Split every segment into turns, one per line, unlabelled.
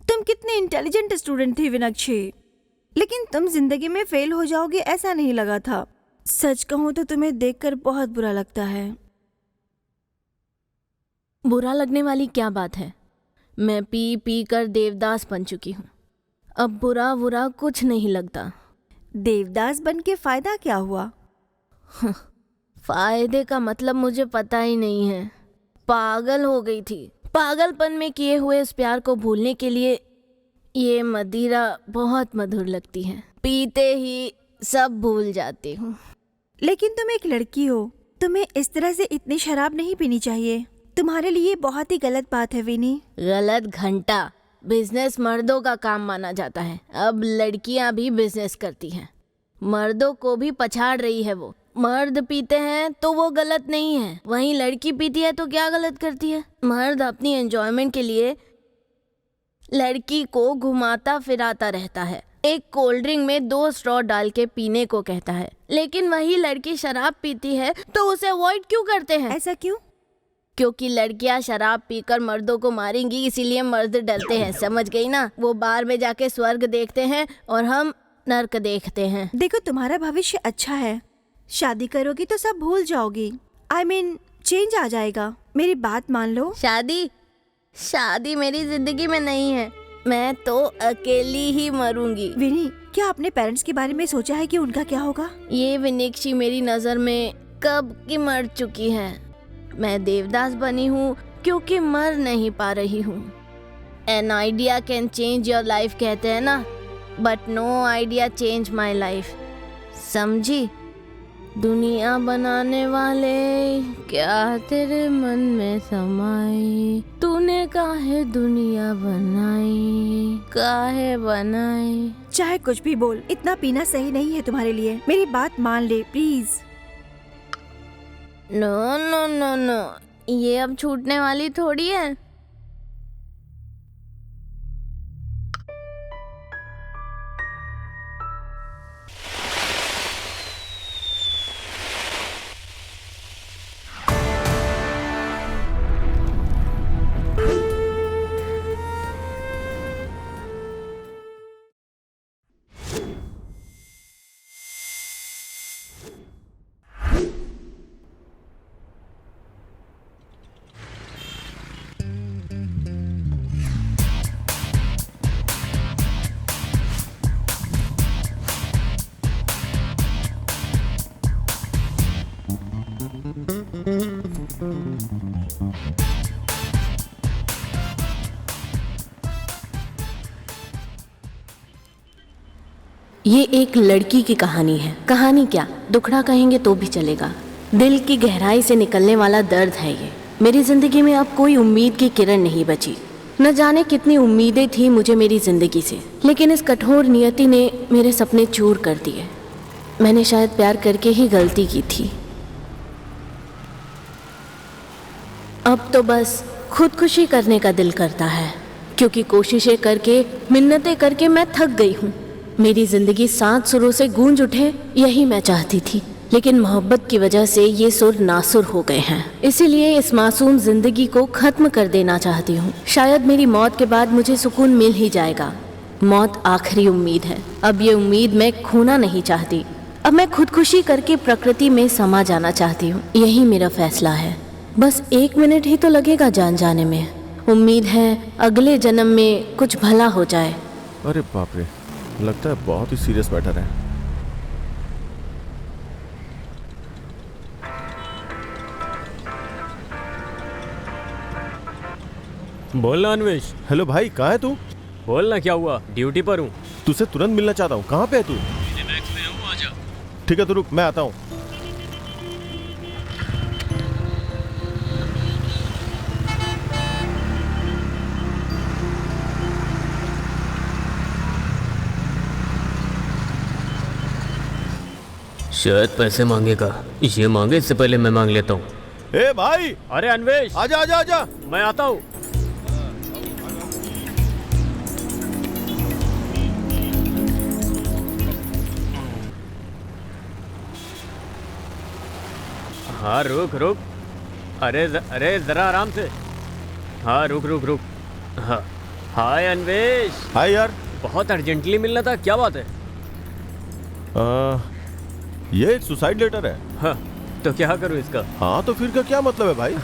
तुम कितने intelligent student थी विनक्षी, लेकिन तुम जिंदगी में फेल हो जाओगे ऐसा नहीं लगा था। सच कहूं तो तुम्हें देखकर बहुत बुरा लगता है।
बुरा लगने वाली क्या बात है? मैं पी पी कर देवदास बन चुकी हूँ। अब बुरा बुरा कुछ नहीं लगता।
देवदास बन के फायदा क्या हुआ?
फायदे का मतलब मुझे पता ही नहीं है। पागल हो गई थी। पागलपन में किए हुए इस प्यार को भूलने के लिए ये मदिरा बहुत मधुर लगती है। पीते ही सब भूल जाती हूँ।
लेकिन तुम एक लड़की हो, तुम्हें इस तरह से इतनी शराब नहीं पीनी चाहिए। तुम्हारे लिए बहुत ही गलत बात है विनी।
गलत घंटा। बिजनेस मर्दों का काम माना जाता है। अब लड़कियां भी बिजनेस करती हैं। मर्दों को भी पछाड़ रही है वो। मर्द पीते हैं तो वो गलत नहीं है, वहीं लड़की पीती है तो क्या गलत करती है? मर्द अपनी एंजॉयमेंट के लिए लड़की को घुमाता फिराता रहता है। एक कोल्ड ड्रिंक में 2 स्ट्रॉ डाल के पीने को कहता है, लेकिन वही लड़की शराब पीती है तो उसे अवॉइड क्यों करते हैं?
ऐसा क्यों?
क्योंकि लड़कियां शराब पीकर मर्दों को मारेंगी, इसीलिए मर्द डरते हैं। समझ गई ना? वो बार में जाके स्वर्ग देखते हैं और हम नर्क देखते हैं।
देखो, तुम्हारा भविष्य अच्छा है। शादी करोगी तो सब भूल जाओगी। I mean, चेंज आ जाएगा। मेरी बात मान लो।
शादी मेरी जिंदगी में नहीं है। मैं तो अकेली ही मरूंगी।
विनी, क्या आपने पेरेंट्स के बारे में सोचा है कि उनका क्या होगा?
ये विनिक्षी मेरी नजर में कब की मर चुकी है। मैं देवदास बनी हूँ क्योंकि मर नहीं पा रही हूँ। An idea can change your life कहते हैं ना, but no idea change my life. समझी? दुनिया बनाने वाले, क्या तेरे मन में समाई? तूने काहे दुनिया बनाई, काहे बनाई?
चाहे कुछ भी बोल, इतना पीना सही नहीं है तुम्हारे लिए। मेरी बात मान ले please.
No no no no, ये अब छूटने वाली थोड़ी है। ये एक लड़की की कहानी है। कहानी क्या, दुखड़ा कहेंगे तो भी चलेगा। दिल की गहराई से निकलने वाला दर्द है ये। मेरी जिंदगी में अब कोई उम्मीद की किरण नहीं बची। न जाने कितनी उम्मीदें थी मुझे मेरी जिंदगी से, लेकिन इस कठोर नियति ने मेरे सपने चूर कर दिए। मैंने शायद प्यार करके ही गलती की थी। अब तो बस खुदकुशी करने का दिल करता है, क्योंकि कोशिशें करके, मिन्नतें करके मैं थक गई हूँ। मेरी जिंदगी 7 सुरों से गूंज उठे, यही मैं चाहती थी, लेकिन मोहब्बत की वजह से ये सुर नासुर हो गए हैं। इसीलिए इस मासूम जिंदगी को खत्म कर देना चाहती हूँ। शायद मेरी मौत के बाद मुझे सुकून मिल ही जाएगा। मौत आखिरी उम्मीद है। अब ये उम्मीद मैं खोना नहीं चाहती। अब मैं खुदकुशी करके प्रकृति में समा जाना चाहती हूँ। यही मेरा फैसला है। बस 1 मिनट ही तो लगेगा जान जाने में। उम्मीद है अगले जन्म में कुछ भला हो जाए।
अरे बाप रे, लगता है बहुत ही सीरियस मैटर है।
बोलना अन्वेश।
हेलो भाई, कहाँ है तू?
बोलना, क्या हुआ? ड्यूटी पर हूँ।
तुझसे तुरंत मिलना चाहता हूँ। कहाँ पे है तू?
मिनीमैक्स में हूँ, आजा।
ठीक है, तो रुक, मैं आता हूँ।
शायद पैसे मांगेगा। ये मांगे इससे पहले मैं मांग लेता हूँ।
ए भाई!
अरे अन्वेश,
आजा आजा आजा।
मैं आता हूँ। हाँ रुक रुक। अरे जरा आराम से। हाँ रुक रुक रुक। हाँ हाय अन्वेश,
हाय यार।
बहुत अर्जेंटली मिलना था, क्या बात है?
ये एक सुसाइड लेटर है।
हाँ तो क्या करूँ इसका?
हाँ तो फिर का क्या मतलब है भाई?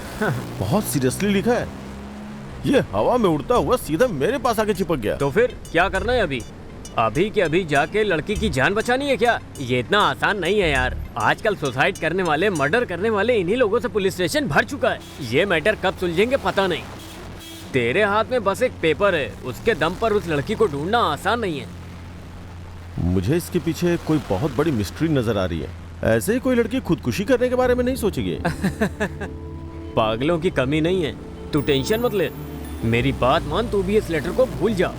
बहुत सीरियसली लिखा है। ये हवा में उड़ता हुआ सीधा मेरे पास आके चिपक गया।
तो फिर क्या करना है अभी? अभी के अभी जाके लड़की की जान बचानी है क्या? ये इतना आसान नहीं है यार। आजकल सुसाइड करने वाले, मर्डर करने वाले इन्हीं लोगों से पुलिस स्टेशन भर चुका है। ये मैटर कब सुलझेंगे पता नहीं। तेरे हाथ में बस एक पेपर है, उसके दम पर उस लड़की को ढूंढना आसान नहीं है।
मुझे इसके पीछे कोई बहुत बड़ी मिस्ट्री नजर आ रही है। ऐसे ही कोई लड़की खुदकुशी करने के बारे में नहीं सोचेगी।
पागलों की कमी नहीं है, तू टेंशन मत ले। मेरी बात मान, तू भी इस लेटर को भूल जा।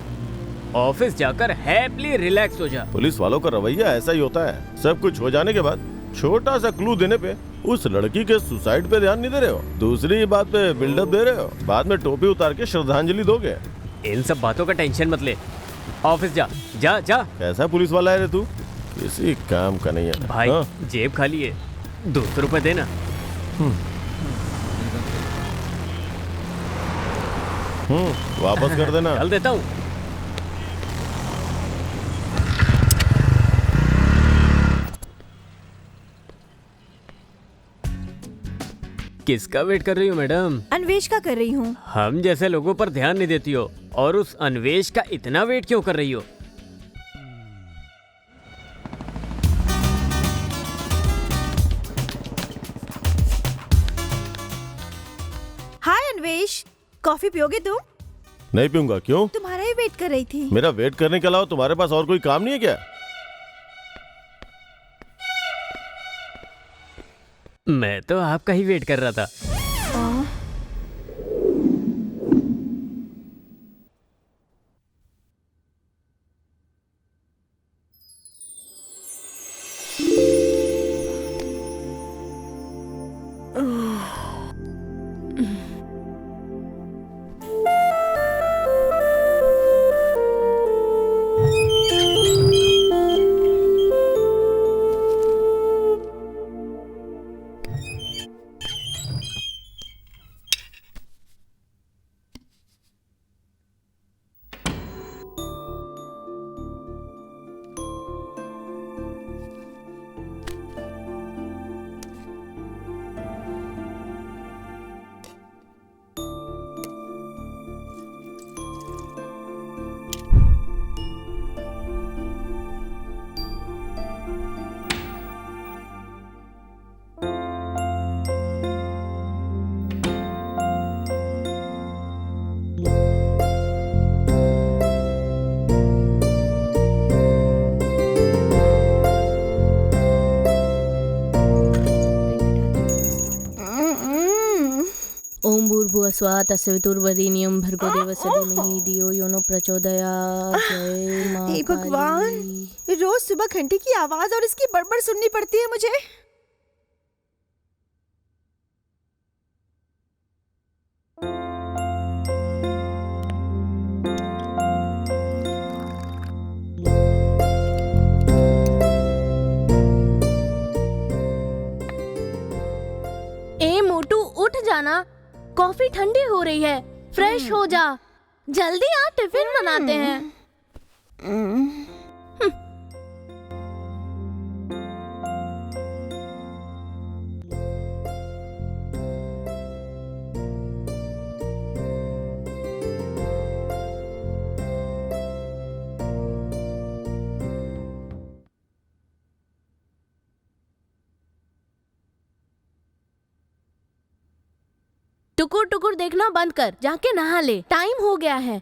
ऑफिस जाकर हैप्पीली रिलैक्स हो जा।
पुलिस वालों का रवैया ऐसा ही होता है। सब कुछ हो जाने के बाद छोटा सा क्लू देने पे उस लड़की के सुसाइड पे ध्यान नहीं दे रहे हो, दूसरी बात पे बिल्डअप दे रहे हो, बाद में टोपी उतार के श्रद्धांजलि दोगे।
इन सब बातों का टेंशन मत ले, ऑफिस जा जा जा।
कैसा पुलिस वाला है रे तू? किसी काम का नहीं है
भाई
हाँ?
जेब खाली है, 200 रुपए देना।
वापस कर देना।
चल देता हूँ। किसका वेट कर रही हो मैडम?
अन्वेष का कर रही हूँ।
हम जैसे लोगों पर ध्यान नहीं देती हो, और उस अन्वेष का इतना वेट क्यों कर रही हो?
हाय अन्वेष, कॉफी पियोगे तुम?
नहीं पीऊंगा। क्यों?
तुम्हारा ही वेट कर रही थी।
मेरा वेट करने के अलावा तुम्हारे पास और कोई काम नहीं है क्या?
मैं तो आपका ही वेट कर रहा था।
ओम भूर्भुवस्वः तस्वितुर्वरेण्यं भर्गो देवस्य धीमहि धियो यो न प्रचोदयात्। जय मां
हे भगवान,
काली।
रोज सुबह घंटी की आवाज और इसकी बड़बड़ सुननी पड़ती है मुझे।
ए मोटू उठ जाना, कॉफी ठंडी हो रही है, फ्रेश हो जा, जल्दी आ, टिफिन बनाते हैं। टुकुर टुकुर देखना बंद कर, जाके नहा ले, टाइम हो गया है।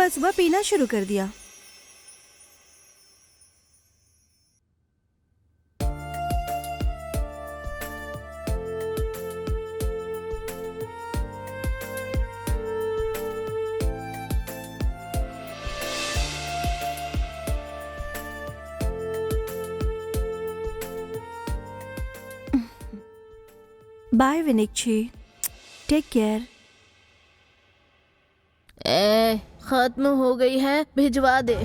कल सुबह पीना शुरू कर दिया। Bye Vinikshi, take care.
खत्म हो गई है, भिजवा दे।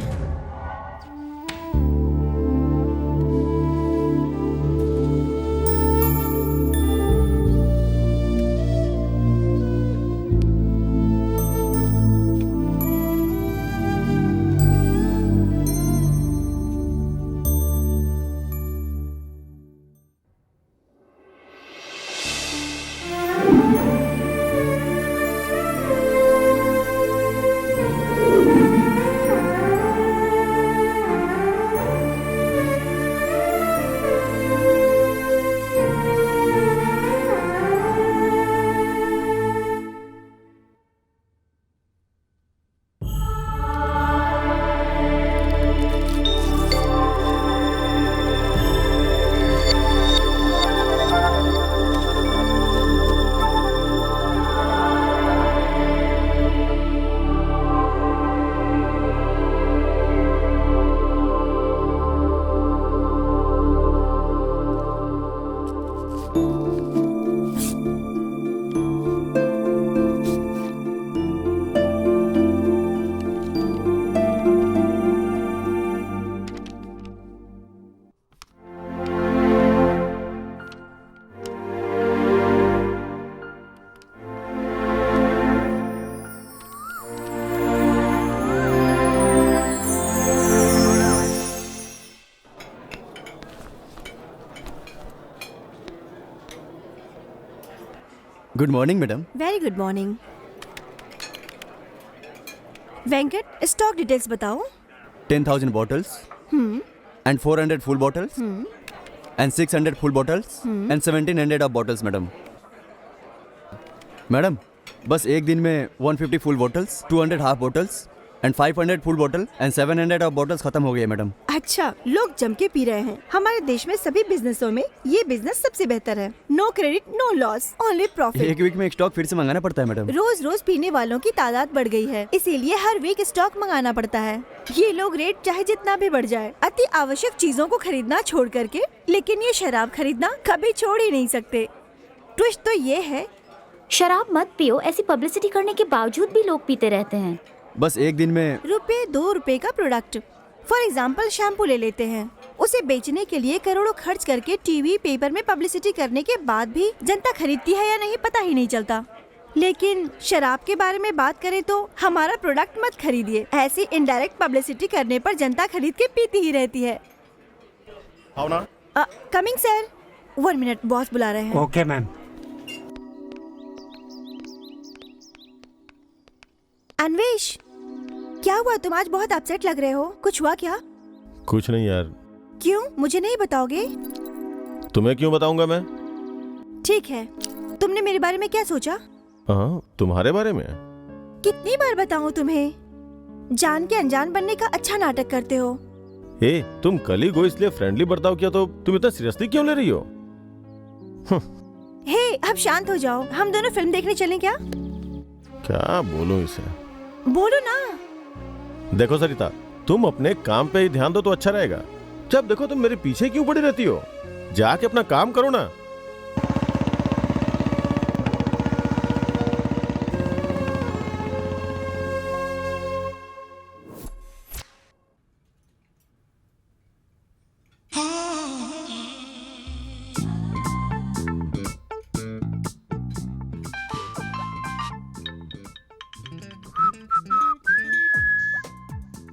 Good morning madam.
Very good morning. Venkat, stock details बताओ।
10,000 bottles and 400 full bottles and 600 full bottles and 1700 of bottles madam. Madam बस एक दिन में 150 full bottles, 200 half bottles and 500 full bottle and 700 of bottles खत्म हो गई है मैडम।
अच्छा, लोग जम के पी रहे हैं। हमारे देश में सभी बिजनेसों में ये बिजनेस सबसे बेहतर है। No credit, no loss, only profit.
एक वीक में एक स्टॉक फिर से मंगाना पड़ता है मैडम।
रोज रोज पीने वालों की तादाद बढ़ गई है, इसीलिए हर वीक स्टॉक मंगाना पड़ता है। ये लोग रेट चाहे जितना भी बढ़ जाए अति आवश्यक चीजों को खरीदना छोड़ करके, लेकिन ये शराब खरीदना कभी छोड़ ही नहीं सकते। ट्विस्ट तो ये है,
शराब मत पियो, ऐसी पब्लिसिटी करने के बावजूद भी लोग पीते रहते हैं।
बस एक दिन में
₹2 का प्रोडक्ट, फॉर एग्जाम्पल शैम्पू ले लेते हैं। उसे बेचने के लिए करोड़ों खर्च करके टीवी पेपर में पब्लिसिटी करने के बाद भी जनता खरीदती है या नहीं पता ही नहीं चलता। लेकिन शराब के बारे में बात करें तो हमारा प्रोडक्ट मत खरीदिए। ऐसी इनडायरेक्ट पब्लिसिटी करने पर जनता खरीद के पीती ही रहती है। कमिंग सर, 1 मिनट, बॉस बुला रहे हैं।
Okay ma'am.
अन्वेश, क्या हुआ? तुम आज बहुत अपसेट लग रहे हो, कुछ हुआ क्या?
कुछ नहीं यार।
क्यों, मुझे नहीं बताओगे?
तुम्हें क्यों बताऊंगा मैं?
ठीक है, तुमने मेरे बारे में क्या सोचा?
हाँ, तुम्हारे बारे में?
कितनी बार बताऊं तुम्हें? जान के अनजान बनने का अच्छा नाटक करते हो।
हे, तुम कलीग हो इसलिए फ्रेंडली बर्ताव किया तो तुम इतना सीरियसली क्यों ले रही हो?
हे, अब शांत हो जाओ। हम दोनों फिल्म देखने चलें क्या?
क्या बोलूं इसे?
बोलो ना।
देखो सरिता, तुम अपने काम पे ही ध्यान दो तो अच्छा रहेगा। जब देखो तुम मेरे पीछे क्यों पड़ी रहती हो? जाके अपना काम करो ना।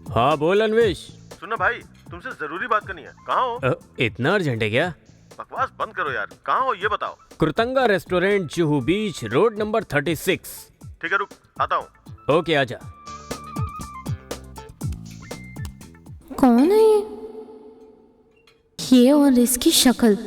हाँ बोल अन्वेश।
सुनो भाई, तुमसे जरूरी बात करनी है। कहाँ हो?
इतना अर्जेंट है क्या?
बकवास बंद करो यार। कहाँ हो ये बताओ।
कृतंगा रेस्टोरेंट, जुहू बीच, रोड नंबर 36।
ठीक है, रुक, आता हूँ।
ओके, आजा।
कौन है ये और इसकी शक्ल?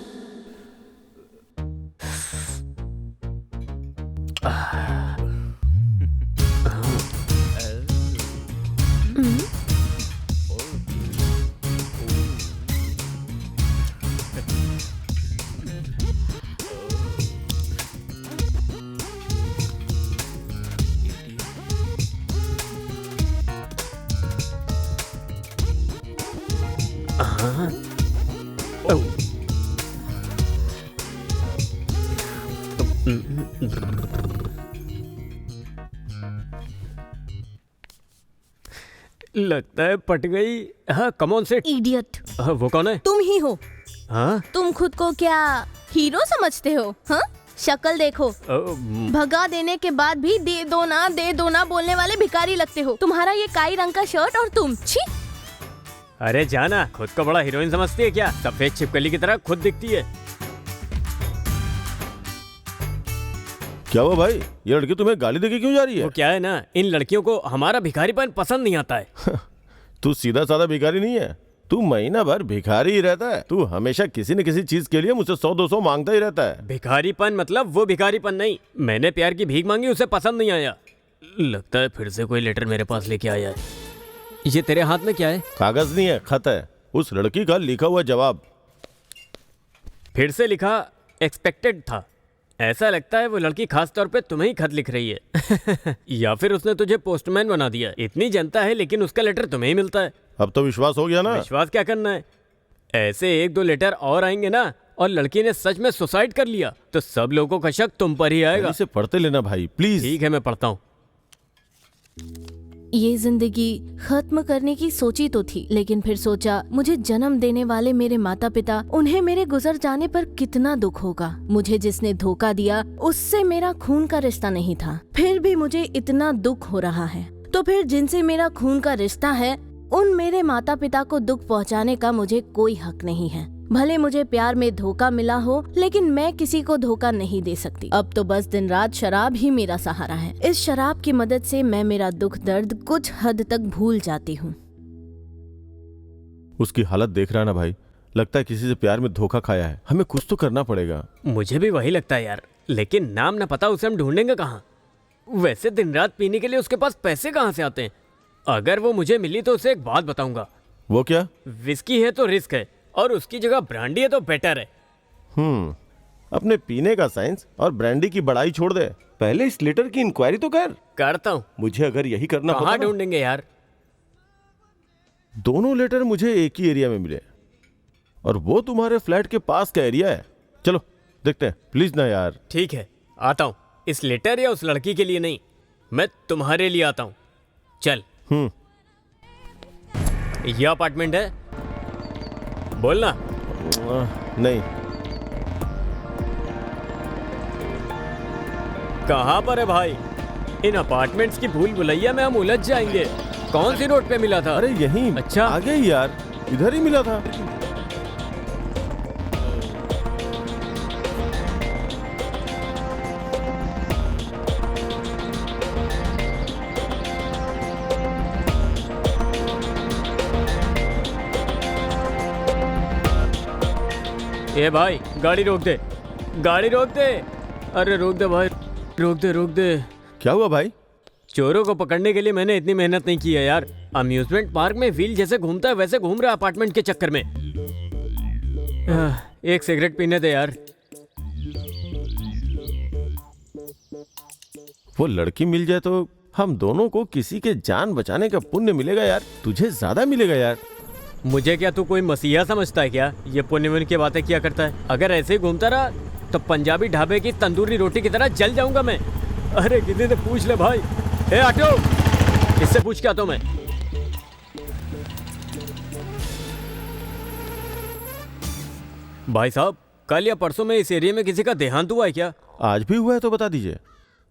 लगता है पट गई। हाँ, कम ऑन सेट।
इडियट,
वो कौन है?
तुम ही हो।
हाँ?
तुम खुद को क्या हीरो समझते हो? हाँ, शक्ल देखो। भगा देने के बाद भी दे दो ना बोलने वाले भिखारी लगते हो। तुम्हारा ये काई रंग का शर्ट और तुम, छी।
अरे जाना, खुद को बड़ा हीरोइन समझती है क्या? सफेद छिपकली की तरह खुद दिखती है।
क्या हुआ भाई, ये लड़की तुम्हें गाली देके क्यों जा रही है?
वो क्या है ना, इन लड़कियों को हमारा भिखारीपन पसंद नहीं आता है।
तू सीधा साधा भिखारी नहीं है, तू महीना भर भिखारी ही रहता है। तू हमेशा किसी न किसी चीज के लिए मुझसे 100-200 मांगता ही रहता है।
भिखारीपन मतलब वो भिखारीपन नहीं। मैंने प्यार की भीख मांगी, उसे पसंद नहीं आया। लगता है फिर से कोई लेटर मेरे पास लेके आया है। ये तेरे हाथ में क्या है?
कागज नहीं है, खत है। उस लड़की का लिखा हुआ जवाब।
फिर से लिखा एक्सपेक्टेड था। ऐसा लगता है वो लड़की खास तौर पे तुम्हें ही खत लिख रही है। या फिर उसने तुझे पोस्टमैन बना दिया। इतनी जनता है लेकिन उसका लेटर तुम्हें ही मिलता है।
अब तो विश्वास हो गया ना?
विश्वास क्या करना है, ऐसे 1-2 लेटर और आएंगे ना और लड़की ने सच में सुसाइड कर लिया तो सब लोगों का शक तुम पर ही आएगा।
इसे पढ़ते लेना भाई प्लीज।
ठीक है, मैं पढ़ता हूँ।
ये जिंदगी खत्म करने की सोची तो थी, लेकिन फिर सोचा मुझे जन्म देने वाले मेरे माता पिता, उन्हें मेरे गुजर जाने पर कितना दुख होगा। मुझे जिसने धोखा दिया उससे मेरा खून का रिश्ता नहीं था, फिर भी मुझे इतना दुख हो रहा है। तो फिर जिनसे मेरा खून का रिश्ता है उन मेरे माता पिता को दुख पहुंचाने का मुझे कोई हक नहीं है। भले मुझे प्यार में धोखा मिला हो, लेकिन मैं किसी को धोखा नहीं दे सकती। अब तो बस दिन रात शराब ही मेरा सहारा है। इस शराब की मदद से मैं मेरा दुख दर्द कुछ हद तक भूल जाती हूँ।
उसकी हालत देख रहा ना भाई, लगता है किसी से प्यार में धोखा खाया है। हमें कुछ तो करना पड़ेगा।
मुझे भी वही लगता है यार, लेकिन नाम ना पता उसे हम ढूंढेंगे कहाँ? वैसे दिन रात पीने के लिए उसके पास पैसे कहाँ से आते हैं? अगर वो मुझे मिली तो उसे एक बात बताऊंगा।
वो क्या?
विस्की है तो रिस्क है और उसकी जगह ब्रांडी है तो बेटर है।
अपने पीने का साइंस और ब्रांडी की बड़ाई छोड़ दे, पहले इस लेटर की इंक्वायरी तो कर।
करता हूँ।
मुझे अगर यही करना
कहाँ
होता ना,
ढूंढेंगे यार?
दोनों लेटर मुझे एक ही एरिया में मिले और वो तुम्हारे फ्लैट के पास का एरिया है। चलो देखते हैं, प्लीज ना यार।
ठीक है, आता हूँ। इस लेटर या उस लड़की के लिए नहीं, मैं तुम्हारे लिए आता हूँ। चल। ये अपार्टमेंट है, बोलना।
नहीं।
कहाँ पर है भाई? इन अपार्टमेंट्स की भूल भुलैया में हम उलझ जाएंगे। कौन सी रोड पे मिला था?
अरे यहीं।
अच्छा,
आगे ही यार, इधर ही मिला था।
ए भाई, गाड़ी रोक दे, गाड़ी रोक दे। अरे रोक दे भाई, रोक दे, रोक दे।
क्या हुआ भाई?
चोरों को पकड़ने के लिए मैंने इतनी मेहनत नहीं की है यार। अम्यूजमेंट पार्क में व्हील जैसे घूमता है वैसे घूम रहा है अपार्टमेंट के चक्कर में। एक सिगरेट पीने दे यार।
वो लड़की मिल जाए तो हम दोनों को किसी के जान बचाने का पुण्य मिलेगा यार। तुझे ज्यादा मिलेगा यार।
मुझे क्या तू कोई मसीहा समझता है क्या? ये पुण्य वुण्य की बातें क्या करता है? अगर ऐसे ही घूमता रहा तो पंजाबी ढाबे की तंदूरी रोटी की तरह जल जाऊंगा मैं। अरे किसी से पूछ ले भाई। ए ऑटो, इससे पूछ क्या तो मैं। भाई साहब, कल या परसों में इस एरिया में किसी का देहांत हुआ है क्या?
आज भी हुआ है तो बता दीजिए।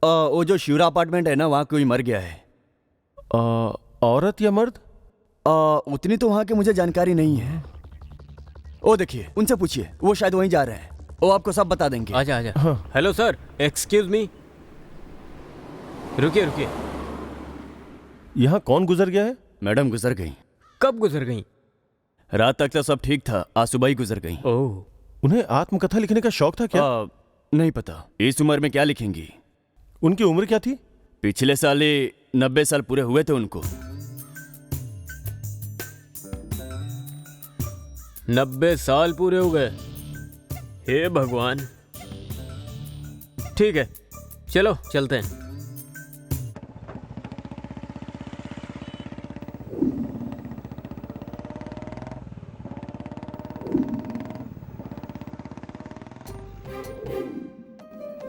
वो जो शिवरा अपार्टमेंट है ना, वहाँ कोई मर गया है।
औरत या मर्द?
उतनी तो वहाँ की मुझे जानकारी नहीं है। ओ देखिए, उनसे पूछिए, वो शायद वहीं जा रहे हैं। वो आपको सब बता देंगे।
आजा आजा। Hello sir, excuse me. रुकिए रुकिए।
यहाँ कौन गुजर गया है?
मैडम गुजर गई।
कब गुजर गई?
रात तक तो सब ठीक था, आज सुबह ही गुजर गई।
ओह,
उन्हें आत्मकथा लिखने का शौक था क्या?
नहीं पता, इस उम्र में क्या लिखेंगी।
उनकी उम्र क्या थी?
पिछले साल ही 90 साल पूरे हुए थे उनको।
90 साल पूरे हो गए? हे भगवान। ठीक है, चलो चलते हैं।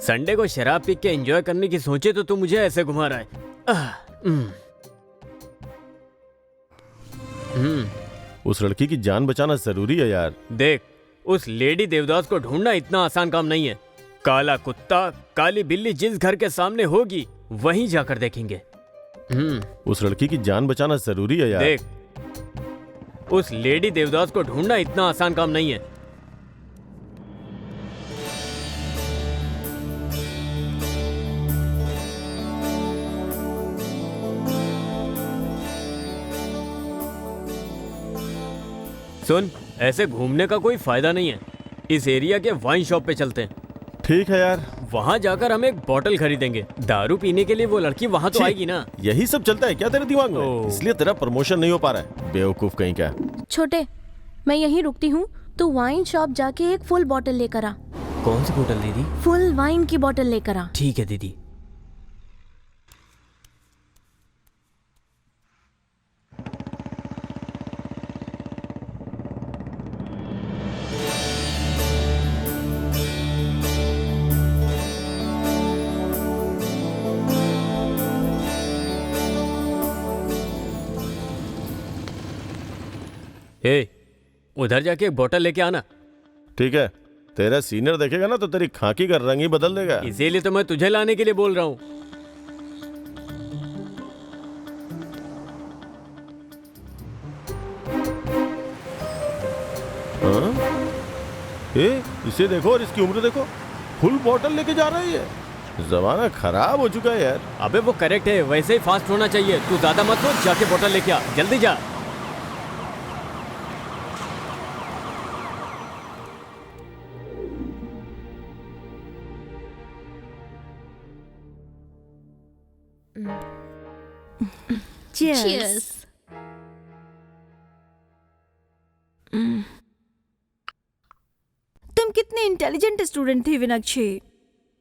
संडे को शराब पी के एंजॉय करने की सोचे तो तू मुझे ऐसे घुमा रहा है।
उस लड़की की जान बचाना जरूरी है यार।
देख, उस लेडी देवदास को ढूंढना इतना आसान काम नहीं है। काला कुत्ता, काली बिल्ली जिस घर के सामने होगी वहीं जाकर देखेंगे।
उस लड़की की जान बचाना जरूरी है यार।
देख, उस लेडी देवदास को ढूंढना इतना आसान काम नहीं है। सुन, ऐसे घूमने का कोई फायदा नहीं है। इस एरिया के वाइन शॉप पे चलते हैं।
ठीक है यार।
वहाँ जाकर हम एक बॉटल खरीदेंगे। दारू पीने के लिए वो लड़की वहाँ तो आएगी ना।
यही सब चलता है क्या तेरे दिमाग में? इसलिए तेरा प्रमोशन नहीं हो पा रहा है, बेवकूफ कहीं का।
छोटे, मैं यहीं रुकती हूँ, तो वाइन शॉप जाके एक फुल बॉटल लेकर आ।
कौन सी बोतल दीदी?
फुल वाइन की बॉटल लेकर आ।
ठीक है दीदी। ए, उधर जाके एक बोतल लेके आना।
ठीक है, तेरा सीनियर देखेगा ना तो तेरी खाकी का रंग ही बदल देगा।
इसीलिए तो मैं तुझे लाने के लिए बोल रहा हूँ।
इसे देखो और इसकी उम्र देखो, फुल बोतल लेके जा रही है। जमाना खराब हो चुका है यार।
अबे वो करेक्ट है, वैसे ही फास्ट होना चाहिए। तू ज्यादा मत सोच, जाके बोतल लेके आ, जल्दी जा।
Cheers. तुम कितने इंटेलिजेंट स्टूडेंट थे विनक्षी,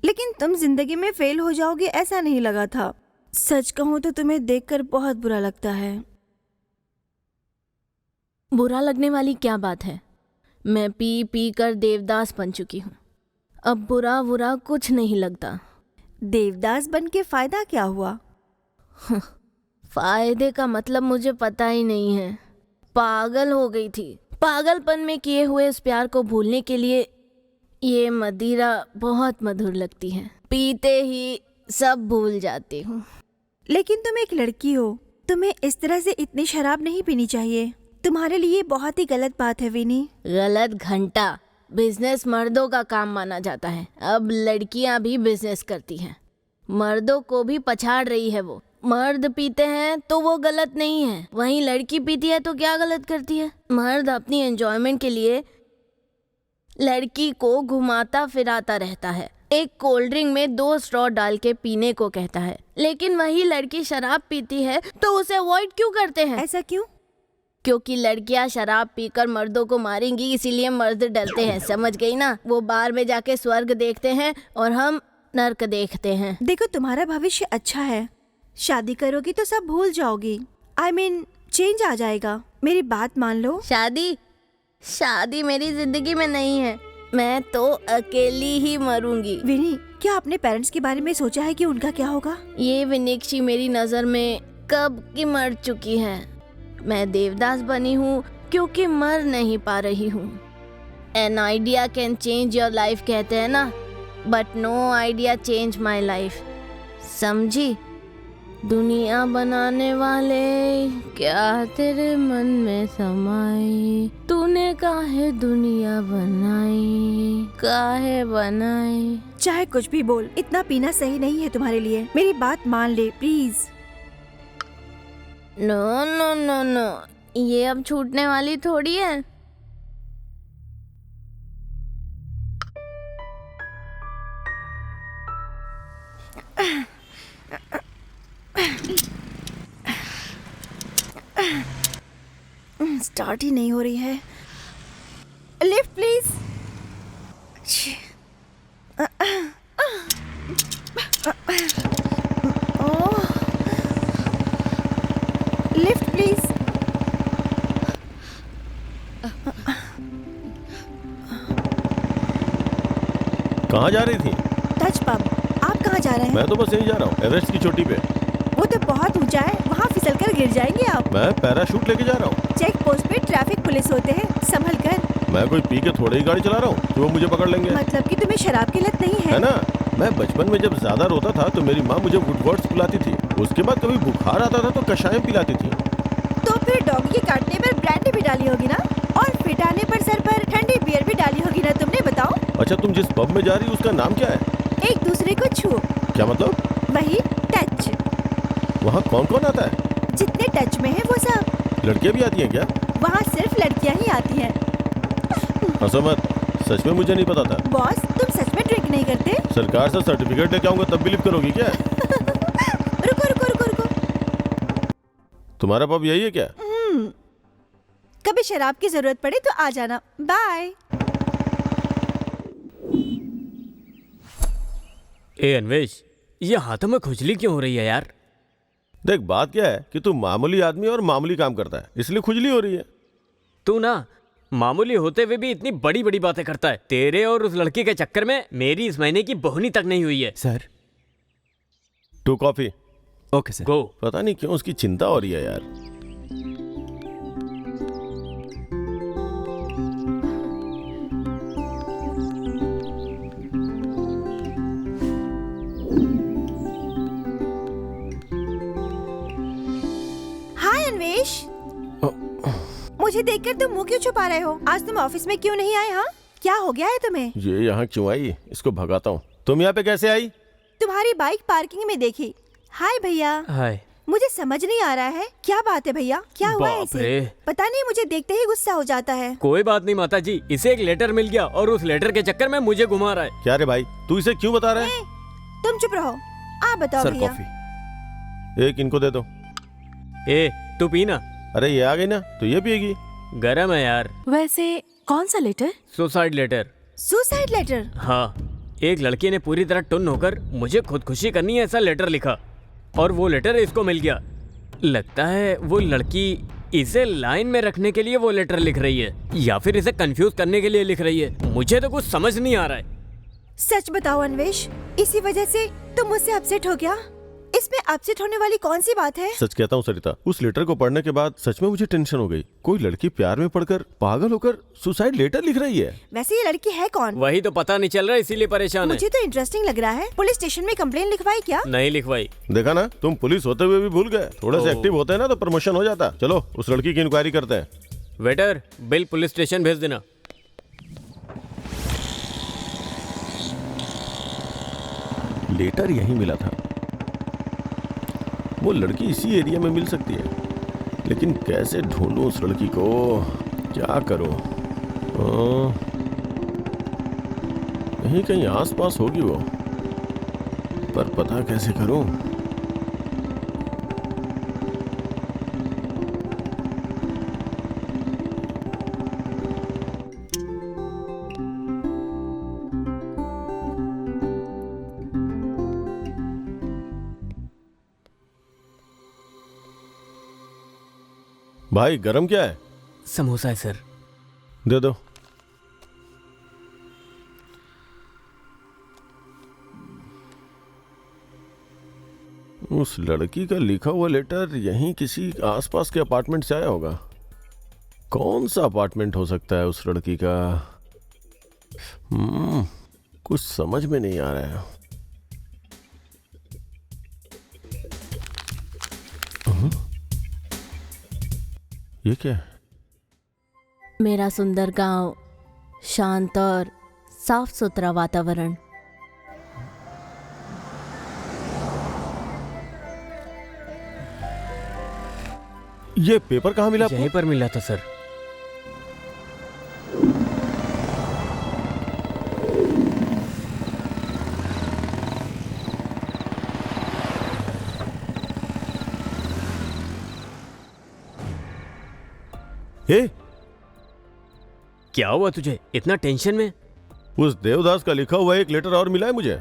लेकिन तुम जिंदगी में फेल हो जाओगे ऐसा नहीं लगा था। सच कहूं तो तुम्हें देखकर बहुत बुरा लगता है।
बुरा लगने वाली क्या बात है? मैं पी पी कर देवदास बन चुकी हूँ। अब बुरा बुरा कुछ नहीं लगता।
देवदास बन के फायदा क्या हुआ?
फायदे का मतलब मुझे पता ही नहीं है। पागल हो गई थी। पागलपन में किए हुए इस प्यार को भूलने के लिए ये मदिरा बहुत मधुर लगती है। पीते ही सब भूल जाती हूँ।
लेकिन तुम एक लड़की हो, तुम्हें इस तरह से इतनी शराब नहीं पीनी चाहिए। तुम्हारे लिए बहुत ही गलत बात है विनी।
गलत घंटा। बिजनेस मर्दों का काम माना जाता है। अब लड़कियां भी बिजनेस करती हैं। मर्दों को भी पछाड़ रही है वो। मर्द पीते हैं तो वो गलत नहीं है, वहीं लड़की पीती है तो क्या गलत करती है? मर्द अपनी एंजॉयमेंट के लिए लड़की को घुमाता फिराता रहता है, एक कोल्ड ड्रिंक में 2 स्ट्रॉ डाल के पीने को कहता है। लेकिन वही लड़की शराब पीती है तो उसे अवॉइड क्यों करते हैं?
ऐसा क्यों?
क्योंकि लड़कियां शराब पीकर मर्दों को मारेंगी, इसीलिए मर्द डरते हैं। समझ गई ना? वो बार में जाके स्वर्ग देखते हैं और हम नर्क देखते हैं।
देखो, तुम्हारा भविष्य अच्छा है। शादी करोगी तो सब भूल जाओगी। I mean, चेंज आ जाएगा। मेरी बात मान लो।
शादी मेरी जिंदगी में नहीं है। मैं तो अकेली ही मरूंगी।
विनी, क्या आपने पेरेंट्स के बारे में सोचा है कि उनका क्या होगा?
ये विनिक्षी मेरी नजर में कब की मर चुकी है। मैं देवदास बनी हूँ क्योंकि मर नहीं पा रही हूँ। An idea can change your life कहते हैं ना, but no idea change my life। समझी? दुनिया बनाने वाले, क्या तेरे मन में समाई? तूने काहे दुनिया बनाई, काहे बनाई?
चाहे कुछ भी बोल, इतना पीना सही नहीं है तुम्हारे लिए। मेरी बात मान ले please.
No no no no, ये अब छूटने वाली थोड़ी है।
स्टार्ट ही नहीं हो रही है। Lift please. Lift please.
कहाँ जा रही थी?
Touch pub. आप कहाँ जा रहे हैं?
मैं तो बस यहीं जा रहा हूँ, एवरेस्ट की चोटी पे।
वो तो बहुत ऊंचा है, वहाँ फिसल कर गिर जाएंगे आप।
मैं पैराशूट लेके जा रहा हूँ।
चेक पोस्ट पे ट्रैफिक पुलिस होते हैं, संभल कर।
मैं कोई पी के थोड़ी ही गाड़ी चला रहा हूँ तो वो मुझे पकड़ लेंगे,
मतलब कि तुम्हें शराब की लत नहीं है?
है ना। मैं बचपन में जब ज्यादा रोता था तो मेरी माँ मुझे वुडवर्ड्स पिलाती थी। उसके बाद कभी बुखार आता था तो कषाय पिलाती थी।
तो फिर डॉगी के काटने पर ब्रांडी भी डाली होगी ना, और फिट आने पर सर पर ठंडी बियर भी डाली होगी ना, तुमने बताओ।
अच्छा, तुम जिस पब में जा रही हो उसका नाम क्या है?
एक दूसरे को छू,
क्या मतलब?
वही टच।
वहाँ कौन कौन आता है?
जितने टच में है वो सब।
लड़कियाँ भी आती हैं क्या?
वहाँ सिर्फ लड़कियाँ ही आती हैं।
हंसो मत, सच में मुझे नहीं पता था।
बॉस, तुम सच में ड्रिंक नहीं करते?
सरकार से सर्टिफिकेट लेके आऊंगा तब बिलीव करोगी क्या?
रुको रुको रुको रुको।
तुम्हारा पब यही है क्या?
कभी शराब की जरूरत पड़े तो आ जाना। बाय।
ए अन्वेश, ये हाथों में खुजली क्यों हो रही है यार?
देख, बात क्या है कि तू मामूली आदमी और मामूली काम करता है, इसलिए खुजली हो रही है।
तू ना मामूली होते हुए भी इतनी बड़ी बड़ी बातें करता है। तेरे और उस लड़की के चक्कर में मेरी इस महीने की बोहनी तक नहीं हुई है।
Sir.
2 coffee.
Okay sir.
Go.
पता नहीं क्यों उसकी चिंता हो रही है यार।
हाय अन्वेश, मुझे देखकर तुम मुंह क्यों छुपा रहे हो? आज तुम ऑफिस में क्यों नहीं आए? हाँ, क्या हो गया है तुम्हें?
ये यहाँ क्यों आई? इसको भगाता हूँ। तुम यहाँ पे कैसे आई?
तुम्हारी बाइक पार्किंग में देखी। हाय भैया।
हाय।
मुझे समझ नहीं आ रहा है, क्या बात है भैया, क्या हुआ है
बाप
इसे?
रे।
पता नहीं, मुझे देखते ही गुस्सा हो जाता है।
कोई बात नहीं माता जी, इसे एक लेटर मिल गया और उस लेटर के चक्कर में मुझे घुमा रहा है।
क्या रे भाई, तू इसे क्यों बता रहा है?
तुम चुप रहो, आप बताओ
सर
भैया।
कॉफी।
एक इनको दे दो।
ए, तू पीना।
अरे ये आ गई ना तो ये पिएगी।
गरम है यार।
वैसे कौन सा letter?
Suicide letter.
Suicide letter?
हाँ, एक लड़की ने पूरी तरह टुन्न होकर मुझे खुदकुशी करनी है ऐसा लेटर लिखा, और वो लेटर इसको मिल गया। लगता है वो लड़की इसे लाइन में रखने के लिए वो लेटर लिख रही है, या फिर इसे कंफ्यूज करने के लिए लिख रही है। मुझे तो कुछ समझ नहीं आ रहा है।
सच बताओ अन्वेश, इसी वजह से तुम मुझसे अपसेट हो गया? इसमें अपसेट होने वाली कौन सी बात है?
सच कहता हूँ सरिता, उस लेटर को पढ़ने के बाद सच में मुझे टेंशन हो गई। कोई लड़की प्यार में पड़कर पागल होकर सुसाइड लेटर लिख रही है।
वैसे ये लड़की है कौन?
वही तो पता नहीं चल रहा, इसीलिए परेशान है।
मुझे तो इंटरेस्टिंग लग रहा है। पुलिस स्टेशन में कंप्लेन लिखवाई क्या?
नहीं लिखवाई।
देखा ना, तुम पुलिस होते हुए भी भूल गए। थोड़े से
ओह।
एक्टिव होते हैं ना तो प्रमोशन हो जाता। चलो उस लड़की की इंक्वायरी करते हैं।
वेटर, बिल पुलिस स्टेशन भेज देना।
लेटर यहीं मिला था। वो लड़की इसी एरिया में मिल सकती है, लेकिन कैसे ढूंढूं उस लड़की को? क्या करूं? यहीं कहीं आसपास होगी वो, पर पता कैसे करूं? भाई गरम क्या है?
समोसा है सर।
दे दो। उस लड़की का लिखा हुआ लेटर यहीं किसी आसपास के अपार्टमेंट से आया होगा। कौन सा अपार्टमेंट हो सकता है उस लड़की का? कुछ समझ में नहीं आ रहा है। ये क्या है?
मेरा सुंदर गांव, शांत और साफ सुथरा वातावरण।
ये पेपर कहाँ मिला
यहीं
आपको?
पर मिला था सर।
हे,
क्या हुआ तुझे इतना टेंशन में?
उस देवदास का लिखा हुआ एक लेटर और मिला है मुझे।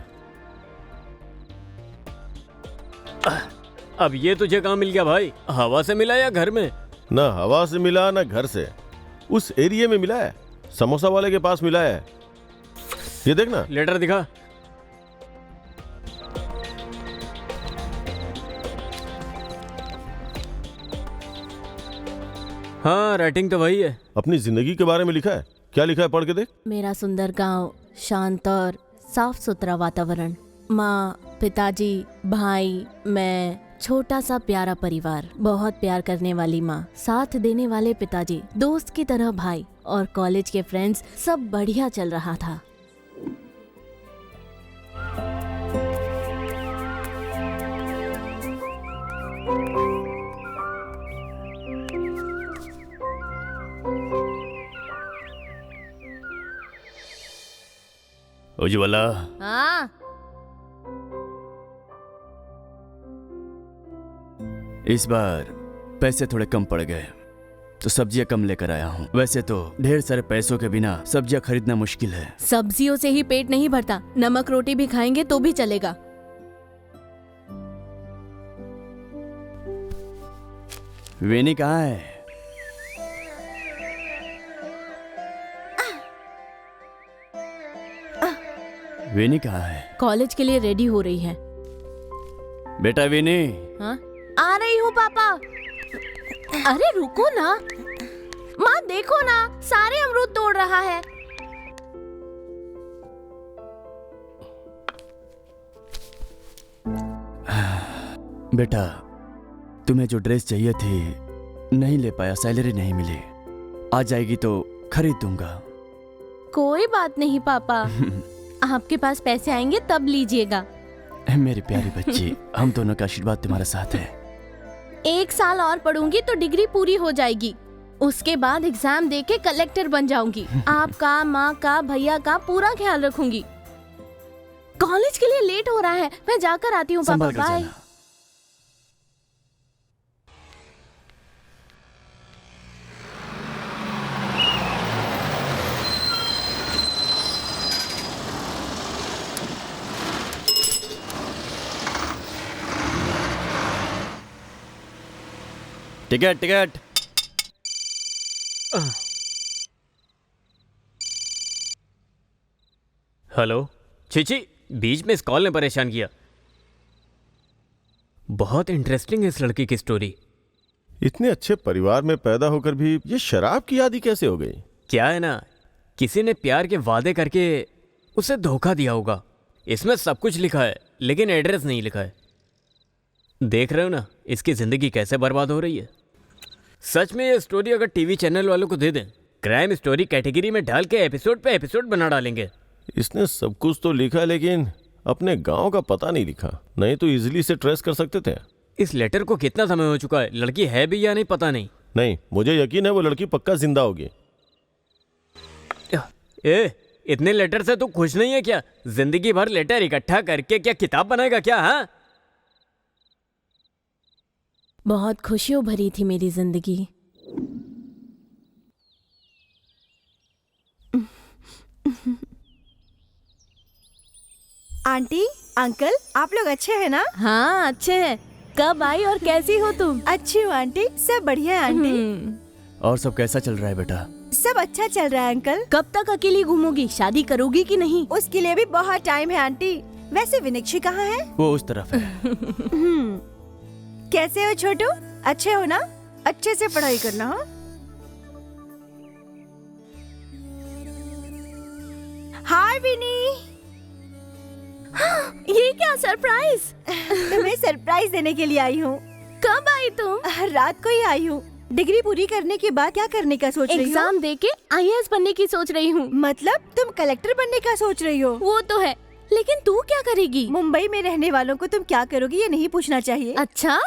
अब ये तुझे कहाँ मिल गया भाई? हवा से मिला या घर में?
ना हवा से मिला ना घर से, उस एरिया में मिला है। समोसा वाले के पास मिला है। ये देखना।
लेटर दिखा। हाँ, राइटिंग तो वही है।
अपनी जिंदगी के बारे में लिखा है? क्या लिखा है, पढ़ के देख।
मेरा सुंदर गांव, शांत और साफ सुथरा वातावरण, माँ, पिताजी, भाई, मैं, छोटा सा प्यारा परिवार, बहुत प्यार करने वाली माँ, साथ देने वाले पिताजी, दोस्त की तरह भाई और कॉलेज के फ्रेंड्स, सब बढ़िया चल रहा था।
उज्ज्वला,
हाँ,
इस बार पैसे थोड़े कम पड़ गए तो सब्जियां कम लेकर आया हूँ। वैसे तो ढेर सारे पैसों के बिना सब्जियां खरीदना मुश्किल है।
सब्जियों से ही पेट नहीं भरता, नमक रोटी भी खाएंगे तो भी चलेगा।
वेनी कहाँ है? वेनी कहाँ है?
कॉलेज के लिए रेडी हो रही है।
बेटा वेनी।
हाँ, आ रही हूँ पापा। अरे रुको ना, माँ देखो ना, सारे अमरूद तोड़ रहा है।
बेटा, तुम्हें जो ड्रेस चाहिए थी नहीं ले पाया, सैलरी नहीं मिली। आ जाएगी तो खरीद दूंगा।
कोई बात नहीं पापा, आपके पास पैसे आएंगे तब लीजिएगा।
मेरी प्यारी बच्ची, हम दोनों का आशीर्वाद तुम्हारे साथ है।
1 साल और पढ़ूंगी तो डिग्री पूरी हो जाएगी। उसके बाद एग्जाम देके कलेक्टर बन जाऊंगी। आपका, माँ का, भैया का पूरा ख्याल रखूंगी। कॉलेज के लिए लेट हो रहा है, मैं जाकर आती हूँ पापा।
संभाल कर
बाय।
जाना। Ticket ticket.
हेलो। चीची, बीच में इस कॉल ने परेशान किया। बहुत इंटरेस्टिंग है इस लड़की की स्टोरी।
इतने अच्छे परिवार में पैदा होकर भी ये शराब की आदी कैसे हो गई?
क्या है ना, किसी ने प्यार के वादे करके उसे धोखा दिया होगा। इसमें सब कुछ लिखा है लेकिन एड्रेस नहीं लिखा है। देख रहे हो ना इसकी जिंदगी कैसे बर्बाद हो रही है। सच में ये स्टोरी अगर टीवी चैनल वालों को दे दें, क्राइम स्टोरी कैटेगरी में डाल के एपिसोड पे एपिसोड बना डालेंगे।
इसने सब कुछ तो लिखा लेकिन अपने गांव का पता नहीं लिखा, नहीं तो इजीली से ट्रेस कर सकते थे।
इस लेटर को कितना समय हो चुका है, लड़की है भी या नहीं पता नहीं।
नहीं, मुझे यकीन है वो लड़की पक्का जिंदा होगी।
ए, इतने लेटर से तू खुश नहीं है क्या? जिंदगी भर लेटर इकट्ठा करके क्या किताब बनाएगा क्या? हाँ,
बहुत खुशियों भरी थी मेरी जिंदगी।
आंटी, अंकल, आप लोग अच्छे हैं ना?
हाँ अच्छे हैं। कब आई और कैसी हो तुम?
अच्छी हूँ आंटी, सब बढ़िया है आंटी।
और सब कैसा चल रहा है बेटा?
सब अच्छा चल रहा है अंकल।
कब तक अकेली घूमोगी? शादी करोगी कि नहीं?
उसके लिए भी बहुत टाइम है आंटी। वैसे विनक्षी कहाँ है?
वो उस तरफ है।
कैसे हो छोटू? अच्छे हो ना? अच्छे से पढ़ाई करना। हाँ? हाय विनी।
ये क्या सरप्राइज?
तुम्हें सरप्राइज देने के लिए आई हूँ।
कब आई तुम?
रात को ही आई हूँ। डिग्री पूरी करने के बाद क्या करने का सोच रही हो?
एग्जाम देके IAS बनने की सोच रही हूँ।
मतलब तुम कलेक्टर बनने का सोच रही हो?
वो तो है, लेकिन तू क्या करेगी?
मुंबई में रहने वालों को तुम क्या करोगी ये नहीं पूछना चाहिए।
अच्छा,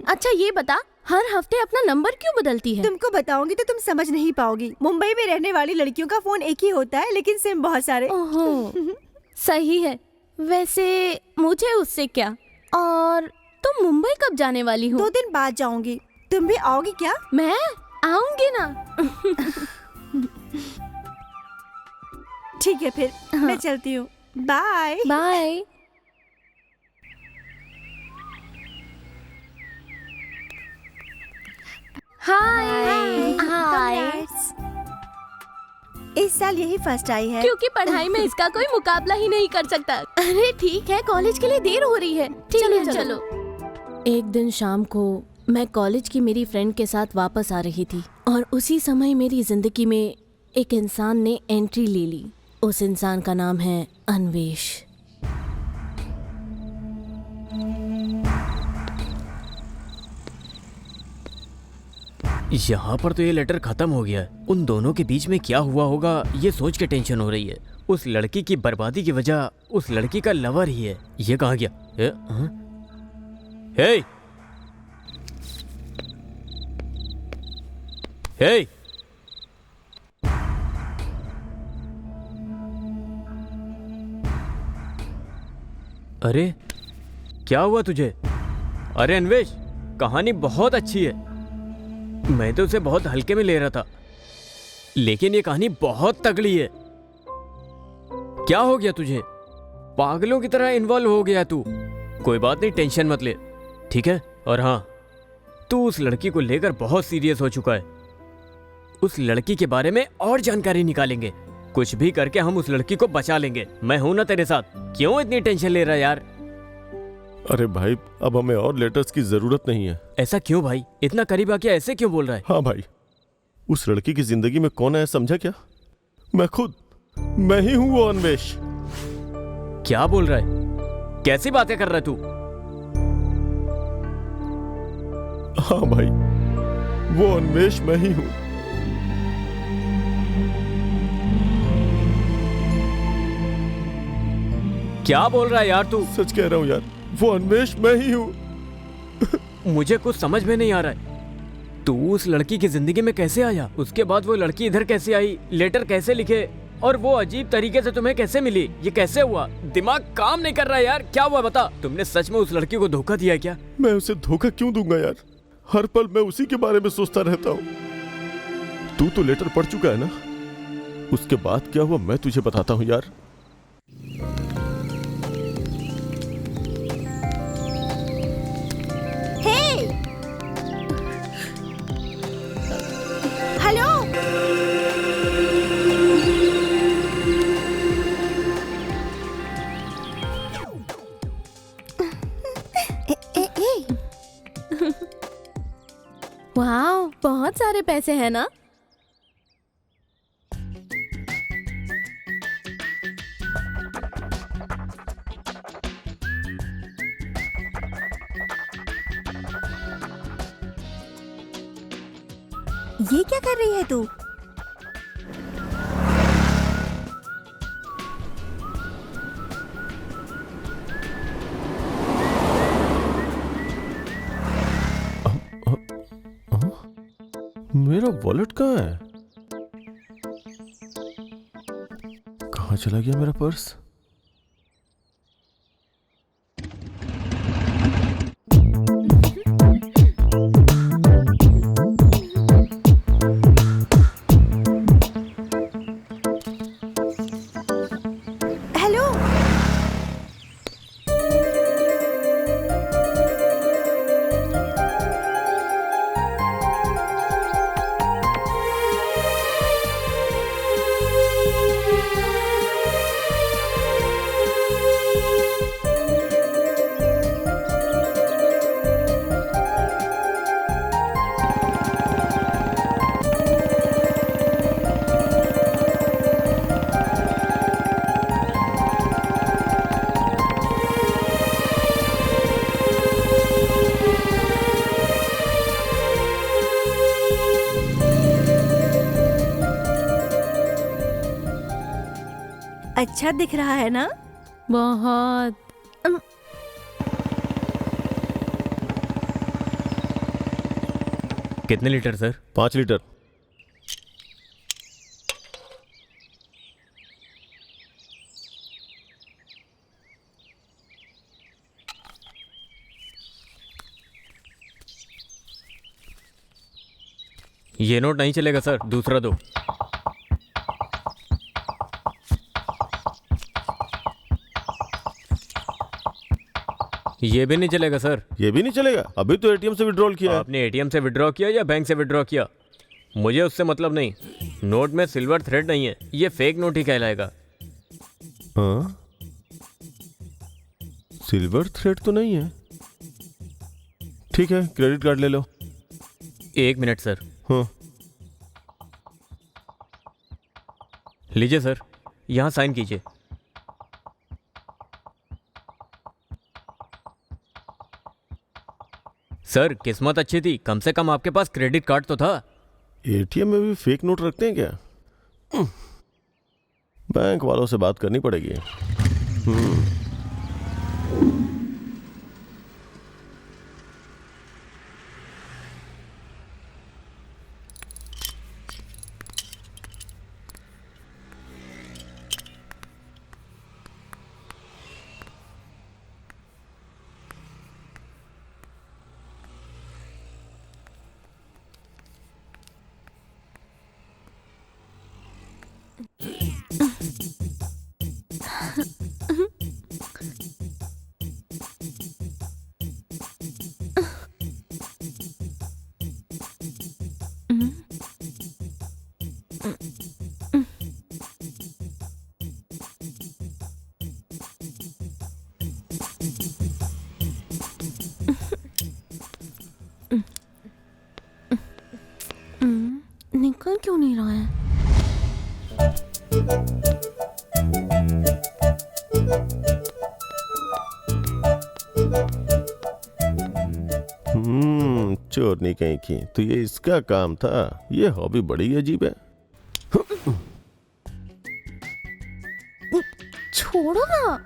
अच्छा ये बता, हर हफ्ते अपना नंबर क्यों बदलती है?
तुमको बताऊंगी तो तुम समझ नहीं पाओगी। मुंबई में रहने वाली लड़कियों का फोन एक ही होता है लेकिन सिम बहुत सारे।
ओहो, सही है। वैसे मुझे उससे क्या? और तुम मुंबई कब जाने वाली हो?
2 दिन बाद जाऊंगी। तुम भी आओगी क्या?
मैं आऊंगी ना।
ठीक है फिर मैं चलती हूँ। Bye
bye. Hi hi.
इस साल यही फर्स्ट आई है।
क्योंकि पढ़ाई में इसका कोई मुकाबला ही नहीं कर सकता। अरे ठीक है, कॉलेज के लिए देर हो रही है। चलो चलो। एक दिन शाम को मैं कॉलेज की मेरी फ्रेंड के साथ वापस आ रही थी और उसी समय मेरी जिंदगी में एक इंसान ने एंट्री ले ली। उस इंसान का नाम है अन्वेश।
यहाँ पर तो ये लेटर खत्म हो गया है। उन दोनों के बीच में क्या हुआ होगा ये सोच के टेंशन हो रही है। उस लड़की की बर्बादी की वजह उस लड़की का लवर ही है। ये कहाँ गया? हे हे अरे क्या हुआ तुझे? अरे अन्वेश, कहानी बहुत अच्छी है। मैं तो उसे बहुत हल्के में ले रहा था, लेकिन ये कहानी बहुत तगड़ी है। क्या हो गया तुझे? पागलों की तरह इन्वॉल्व हो गया तू। कोई बात नहीं, टेंशन मत ले, ठीक है? और हाँ, तू उस लड़की को लेकर बहुत सीरियस हो चुका है। उस लड़की के बारे में और जानकारी निकालेंगे। कुछ भी करके हम उस लड़की को बचा लेंगे। मैं हूं ना तेरे साथ। क्यों इतनी टेंशन ले रहा है यार?
अरे भाई, अब हमें और लेटर्स की जरूरत नहीं है।
ऐसा क्यों भाई? इतना करीब आके ऐसे क्यों बोल रहा है?
हाँ भाई, उस लड़की की जिंदगी में कौन है समझा क्या? मैं ही हूं वो अन्वेश।
क्या बोल रहा है? कैसी बातें कर रहा है तू?
हाँ भाई, वो अन्वेश मैं ही हूं।
क्या बोल रहा है यार तू?
सच कह रहा हूं यार, वो अन्वेश मैं ही हूं।
मुझे कुछ समझ में नहीं आ रहा है। तू उस लड़की की जिंदगी में कैसे आया? उसके बाद वो लड़की इधर कैसे आई? लेटर कैसे लिखे? और वो अजीब तरीके से तुम्हें कैसे मिली? ये कैसे हुआ? दिमाग काम नहीं कर रहा है यार। क्या हुआ बता? तुमने सच में उस लड़की को धोखा दिया क्या?
मैं उसे धोखा क्यों दूंगा यार? हर पल मैं उसी के बारे में सोचता रहता हूं। तू तो लेटर पढ़ चुका है ना? उसके बाद क्या हुआ मैं तुझे बताता हूं यार।
हेलो,
वाह, बहुत सारे पैसे हैं ना?
ये क्या कर रही है तू?
मेरा वॉलेट कहाँ है? कहाँ चला गया मेरा पर्स?
हेलो, अच्छा दिख रहा है ना?
बहुत।
कितने लीटर सर?
5 लीटर।
ये नोट नहीं चलेगा सर, दूसरा दो। ये भी नहीं चलेगा सर।
ये भी नहीं चलेगा? अभी तो एटीएम से विड्रॉल किया है।
आपने एटीएम से विड्रॉ किया या बैंक से विड्रॉ किया, मुझे उससे मतलब नहीं। नोट में सिल्वर थ्रेड नहीं है, ये फेक नोट ही कहलाएगा।
हाँ, सिल्वर थ्रेड तो नहीं है। ठीक है, क्रेडिट कार्ड ले लो।
1 मिनट सर।
हाँ,
लीजिए सर, यहाँ साइन कीजिए। सर किस्मत अच्छी थी, कम से कम आपके पास क्रेडिट कार्ड तो था।
एटीएम में भी फेक नोट रखते हैं क्या? बैंक वालों से बात करनी पड़ेगी।
निकल क्यों नहीं रहा है?
चोरनी कहीं की, तो ये इसका काम था। ये हॉबी बड़ी अजीब है।
छोड़ो ना,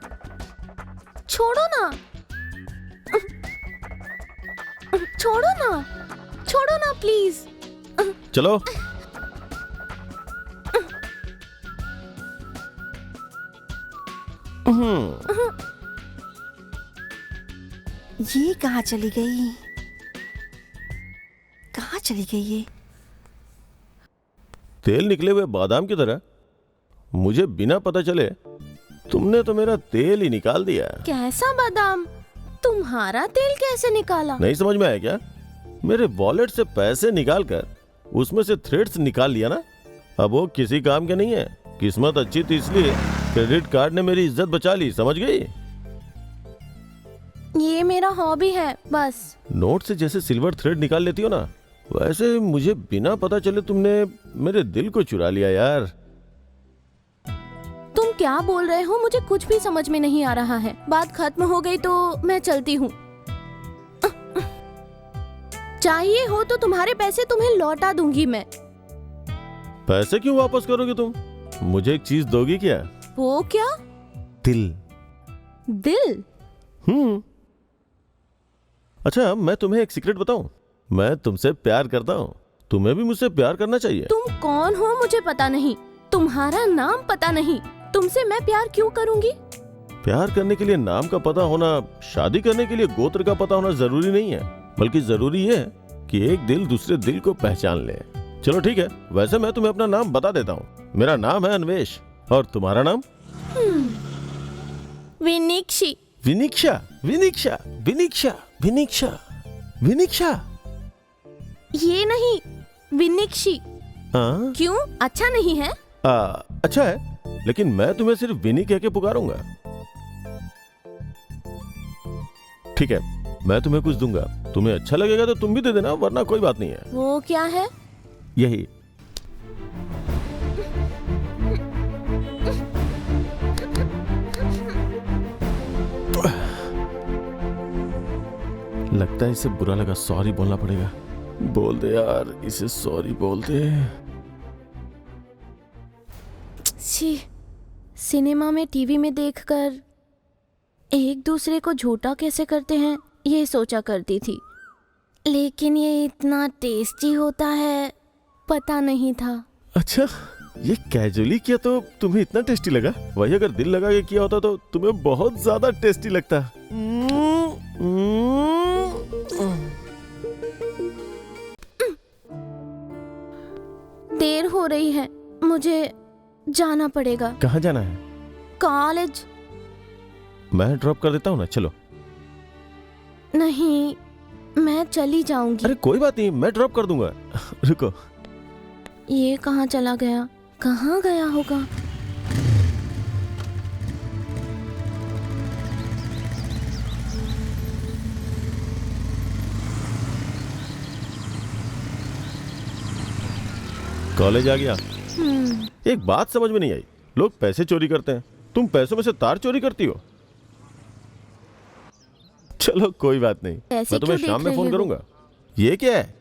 छोड़ो ना, छोड़ो ना, छोड़ो ना प्लीज।
चलो।
ये कहाँ चली गई? कहाँ चली गई ये?
तेल निकले हुए बादाम की तरह मुझे बिना पता चले तुमने तो मेरा तेल ही निकाल दिया।
कैसा बादाम? तुम्हारा तेल कैसे निकाला?
नहीं समझ में आया क्या? मेरे वॉलेट से पैसे निकाल कर उसमें से थ्रेड्स निकाल लिया ना। अब वो किसी काम के नहीं है। किस्मत अच्छी थी इसलिए क्रेडिट कार्ड ने मेरी इज्जत बचा ली, समझ गई?
ये मेरा हॉबी है बस।
नोट से जैसे सिल्वर थ्रेड निकाल लेती हो ना, वैसे मुझे बिना पता चले तुमने मेरे दिल को चुरा लिया यार।
तुम क्या बोल रहे हो? मुझे कुछ भी समझ में नहीं आ रहा है। बात खत्म हो गई तो मैं चलती हूँ। चाहिए हो तो तुम्हारे पैसे तुम्हें लौटा दूंगी मैं।
पैसे क्यों वापस करोगे तुम? मुझे एक चीज दोगी क्या?
वो क्या?
दिल।
दिल?
अच्छा, मैं तुम्हें एक सीक्रेट बताऊं? मैं तुमसे प्यार करता हूँ। तुम्हें भी मुझसे प्यार करना चाहिए।
तुम कौन हो मुझे पता नहीं, तुम्हारा नाम पता नहीं, तुमसे मैं प्यार क्यों करूंगी?
प्यार करने के लिए नाम का पता होना, शादी करने के लिए गोत्र का पता होना जरूरी नहीं है, बल्कि जरूरी है कि एक दिल दूसरे दिल को पहचान ले। चलो ठीक है, वैसे मैं तुम्हें अपना नाम बता देता हूँ। मेरा नाम है अन्वेष। और तुम्हारा नाम?
विनिक्षी।
विनिक्षा, विनिक्षा, विनिक्षा, विनिक्षा, विनिक्षा।
ये नहीं, विनिक्षी। क्यों, अच्छा नहीं है?
अच्छा है, लेकिन मैं तुम्हें सिर्फ विनी कह के पुकारूंगा। ठीक है, मैं तुम्हें कुछ दूंगा, तुम्हें अच्छा लगेगा तो तुम भी दे देना, वरना कोई बात नहीं है।
वो क्या है?
यही। लगता है इसे बुरा लगा, सॉरी बोलना पड़ेगा। बोल दे यार, इसे सॉरी बोल दे।
छी, सिनेमा में, टीवी में देखकर एक दूसरे को झूठा कैसे करते हैं ये सोचा करती थी, लेकिन ये इतना टेस्टी होता है पता नहीं था। अच्छा,
ये कैजुअली किया तो तुम्हें इतना टेस्टी लगा? वही अगर दिल लगा के किया होता तो तुम्हें बहुत ज्यादा टेस्टी लगता।
देर हो रही है, मुझे जाना पड़ेगा।
कहाँ जाना है?
कॉलेज।
मैं ड्रॉप कर देता हूँ ना, चलो।
नहीं, मैं चली जाऊंगी।
अरे कोई बात नहीं, मैं ड्रॉप कर दूंगा। रुको।
ये कहाँ चला गया? कहाँ गया होगा?
कॉलेज आ गया। एक बात समझ में नहीं आई, लोग पैसे चोरी करते हैं, तुम पैसों में से तार चोरी करती हो। चलो कोई बात नहीं,
ऐसे
मैं तुम्हें
क्यों
शाम
देख
में फोन
रहे हो?
करूंगा। ये क्या है?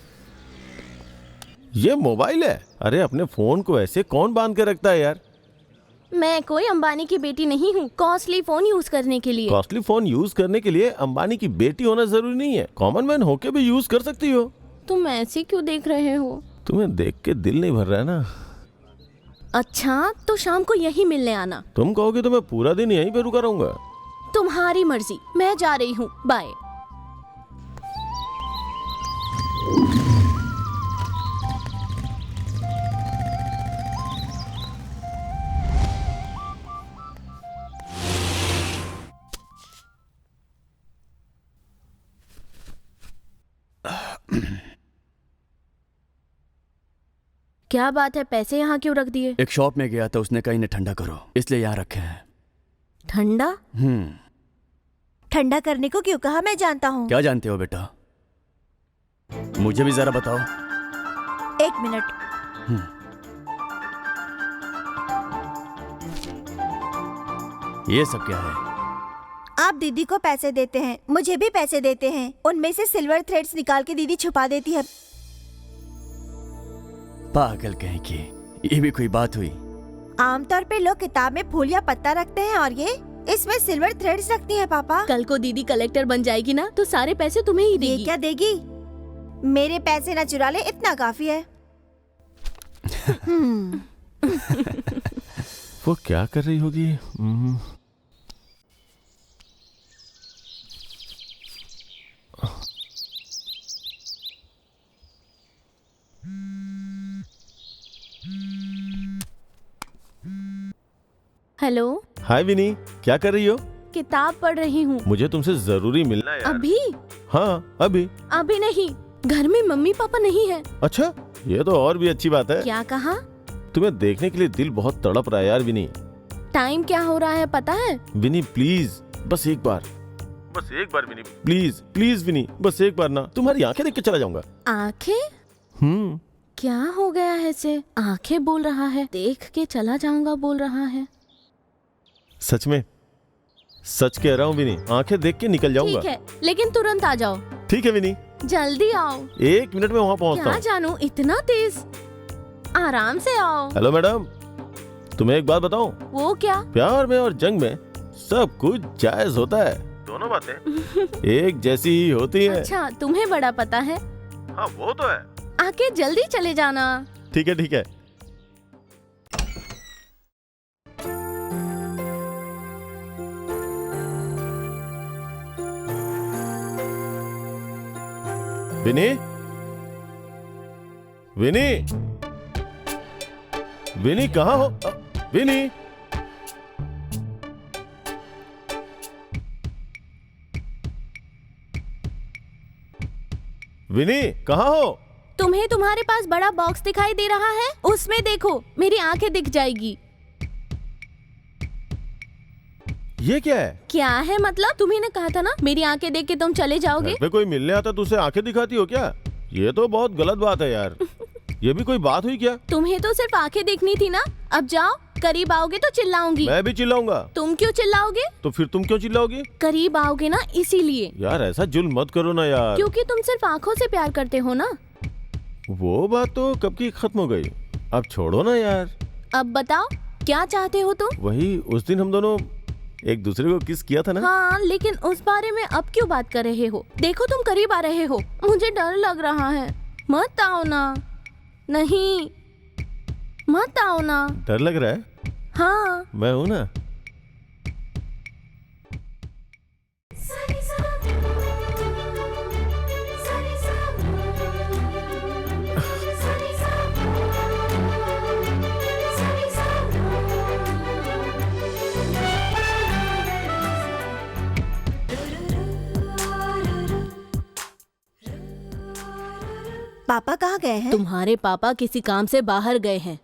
ये मोबाइल है। अरे अपने फोन को ऐसे कौन बांध के रखता है यार?
मैं कोई अंबानी की बेटी नहीं हूँ कॉस्टली फोन यूज करने के लिए।
कॉस्टली फोन यूज करने के लिए अंबानी की बेटी होना जरूरी नहीं है, कॉमन मैन होके भी यूज कर सकती हो।
तुम ऐसे क्यों देख रहे हो?
तुम्हें देख के दिल नहीं भर रहा है ना?
अच्छा तो शाम को यही मिलने आना।
तुम कहोगे तो मैं पूरा दिन यहीं पे रुका रहूंगा।
तुम्हारी मर्जी, मैं जा रही हूँ, बाय। क्या बात है, पैसे यहाँ क्यों रख दिए?
एक शॉप में गया तो उसने कहा इन्हें ठंडा करो, इसलिए यहाँ रखे हैं।
ठंडा?
ठंडा करने को क्यों कहा, मैं जानता हूँ।
क्या जानते हो बेटा? मुझे भी जरा बताओ।
1 मिनट।
ये सब क्या है?
आप दीदी को पैसे देते हैं, मुझे भी पैसे देते हैं, उनमें से सिल्वर थ्रेड्स निकाल के दीदी छुपा देती है।
पागल कहीं की, ये भी कोई बात हुई?
आमतौर पे लोग किताब में फूल या पत्ता रखते हैं और ये इसमें सिल्वर थ्रेड्स रखती है पापा।
कल को दीदी कलेक्टर बन जाएगी ना तो सारे पैसे तुम्हें ही
ये
देगी।
क्या देगी? मेरे पैसे न चुरा ले, इतना काफी है।
वो क्या कर रही होगी?
हेलो।
हाय विनी, क्या कर रही हो?
किताब पढ़ रही हूँ।
मुझे तुमसे जरूरी मिलना है यार।
अभी?
हाँ अभी।
अभी नहीं, घर में मम्मी पापा नहीं है।
अच्छा, ये तो और भी अच्छी बात है।
क्या कहा?
तुम्हें देखने के लिए दिल बहुत तड़प रहा है यार विनी।
टाइम क्या हो रहा है पता है?
विनी प्लीज, बस एक बार विनी, प्लीज प्लीज विनी, बस एक बार ना, तुम्हारी आंखें देख के चला जाऊंगा।
आंखें? क्या हो गया है इसे? आंखें बोल रहा है, देख के चला जाऊंगा बोल रहा है।
सच में, सच कह रहा हूँ विनी, आंखें देख के निकल जाऊंगा।
ठीक है, लेकिन तुरंत आ जाओ।
ठीक है विनी,
जल्दी आओ।
1 मिनट में वहाँ पहुँचता
क्या
हूँ।
जानू इतना तेज? आराम से आओ।
हेलो मैडम, तुम्हें एक बात बताऊं?
वो क्या?
प्यार में और जंग में सब कुछ जायज होता है, दोनों बातें एक जैसी ही होती है।
अच्छा, तुम्हें बड़ा पता है।
हाँ वो तो है।
आके जल्दी चले जाना।
ठीक है ठीक है। विनी, विनी, विनी कहाँ हो? विनी, विनी कहाँ हो?
तुम्हें तुम्हारे पास बड़ा बॉक्स दिखाई दे रहा है, उसमें देखो, मेरी आंखें दिख जाएगी।
ये क्या है?
क्या है मतलब? तुम्ही ने कहा था ना मेरी आंखें देख के तुम चले जाओगे।
घर पे कोई मिलने आता तो उसे आंखें दिखाती हो क्या? ये तो बहुत गलत बात है यार। ये भी कोई बात हुई क्या?
तुम्हें तो सिर्फ आंखें देखनी थी ना। अब जाओ, करीब आओगे तो चिल्लाऊंगी।
मैं भी चिल्लाऊंगा।
तुम क्यों चिल्लाओगे?
तो फिर तुम क्यों चिल्लाओगी?
करीब आओगे ना इसीलिए।
यार ऐसा जुल्म मत करो ना यार।
क्योंकि तुम सिर्फ आंखों से प्यार करते हो ना।
वो बात तो कब की खत्म हो गई, अब छोड़ो ना यार।
अब बताओ क्या चाहते हो तुम?
वही उस दिन हम दोनों एक दूसरे को किस किया था ना।
हाँ, लेकिन उस बारे में अब क्यों बात कर रहे हो? देखो तुम करीब आ रहे हो, मुझे डर लग रहा है। मत आओ ना। नहीं, मत आओ ना।
डर लग रहा है?
हाँ।
मैं हूँ ना।
पापा कहाँ गए हैं?
तुम्हारे पापा किसी काम से बाहर गए हैं।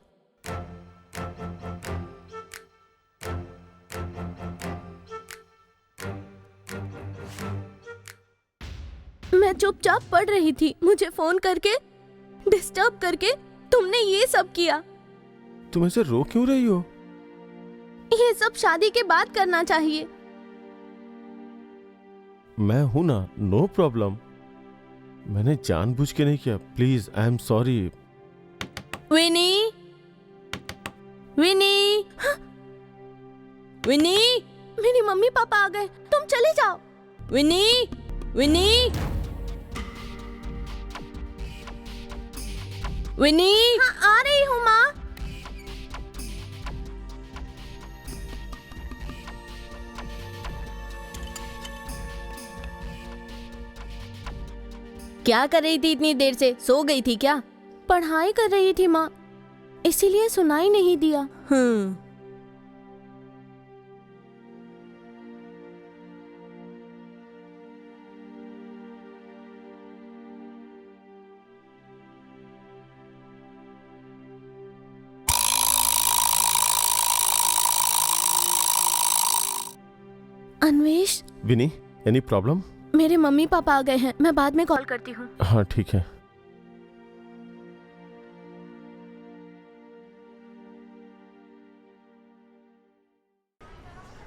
मैं चुपचाप पढ़ रही थी, मुझे फोन करके डिस्टर्ब करके तुमने ये सब किया।
तुम ऐसे रो क्यों रही हो?
ये सब शादी के बाद करना चाहिए।
मैं हूं ना, नो प्रॉब्लम। मैंने जानबूझ के नहीं किया। Please, I am sorry.
Vini, Vini, Vini, मेरी मम्मी पापा आ गए, तुम चले जाओ। विनी, विनी, विनी। हाँ, आ रही हूँ माँ। क्या कर रही थी इतनी देर से? सो गई थी क्या? पढ़ाई कर रही थी माँ, इसीलिए सुनाई नहीं दिया। अन्वेश,
विनी, एनी प्रॉब्लम?
मेरे मम्मी पापा आ गए हैं, मैं बाद में कॉल करती हूँ।
हाँ ठीक है।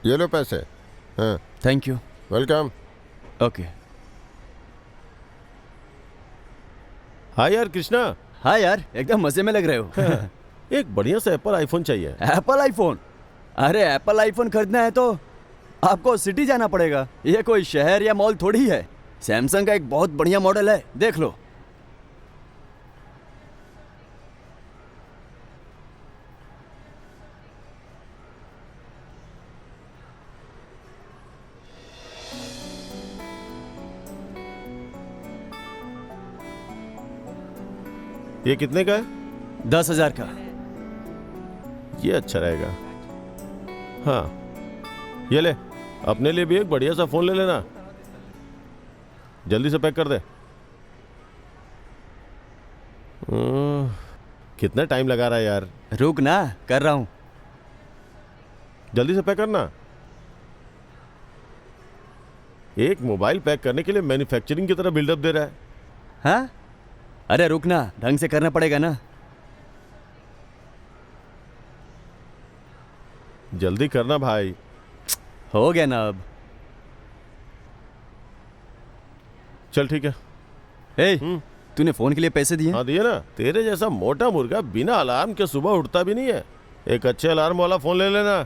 ये लो पैसे। हाँ,
थैंक यू।
वेलकम।
ओके।
हाँ यार कृष्णा,
हाँ यार, एकदम मजे में लग रहे हो।
एक बढ़िया सा एप्पल आईफोन चाहिए।
Apple iPhone? अरे एप्पल आईफोन खरीदना है तो आपको सिटी जाना पड़ेगा। ये कोई शहर या मॉल थोड़ी है। सैमसंग का एक बहुत बढ़िया मॉडल है, देख लो।
ये कितने का है?
10,000 का।
ये अच्छा रहेगा। हाँ, ये ले, अपने लिए भी एक बढ़िया सा फोन ले लेना। जल्दी से पैक कर दे। कितना टाइम लगा रहा है यार?
रुक ना, कर रहा हूं।
जल्दी से पैक करना। एक मोबाइल पैक करने के लिए मैन्युफैक्चरिंग की तरह बिल्डअप दे रहा है।
हाँ? अरे रुक ना, ढंग से करना पड़ेगा ना।
जल्दी करना भाई।
हो गया ना अब।
चल ठीक है।
ए, तूने फोन के लिए पैसे दिए?
हाँ दिए ना। तेरे जैसा मोटा मुर्गा बिना अलार्म के सुबह उठता भी नहीं है। एक अच्छे अलार्म वाला फोन ले लेना।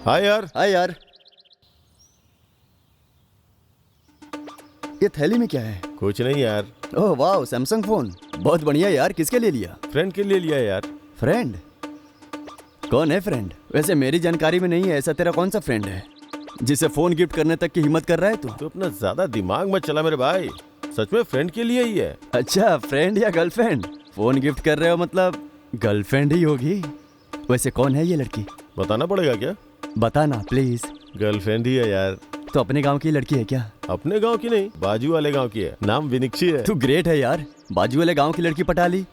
हाँ यार।
हाँ यार। ये थैली में क्या है?
कुछ नहीं यार,
ओह वाह, सैमसंग फोन बहुत बढ़िया यार। किसके लिए लिया?
फ्रेंड के लिए लिया यार।
फ्रेंड? कौन है फ्रेंड? वैसे मेरी जानकारी में नहीं है। ऐसा तेरा कौन सा फ्रेंड है जिसे फोन गिफ्ट करने तक की हिम्मत कर रहा है तू?
तो अपना ज्यादा दिमाग मत चला मेरे भाई, सच में फ्रेंड के लिए ही है।
अच्छा, फ्रेंड या गर्लफ्रेंड? फोन गिफ्ट कर रहे हो मतलब गर्लफ्रेंड ही होगी। वैसे कौन है ये लड़की?
बताना पड़ेगा क्या?
बताना प्लीज।
गर्लफ्रेंड ही है यार।
तो अपने गांव की लड़की है क्या?
अपने गांव की नहीं, बाजू वाले गांव की है। नाम विनिक्षी है।
तू ग्रेट है यार, बाजू वाले गांव की लड़की पटा ली।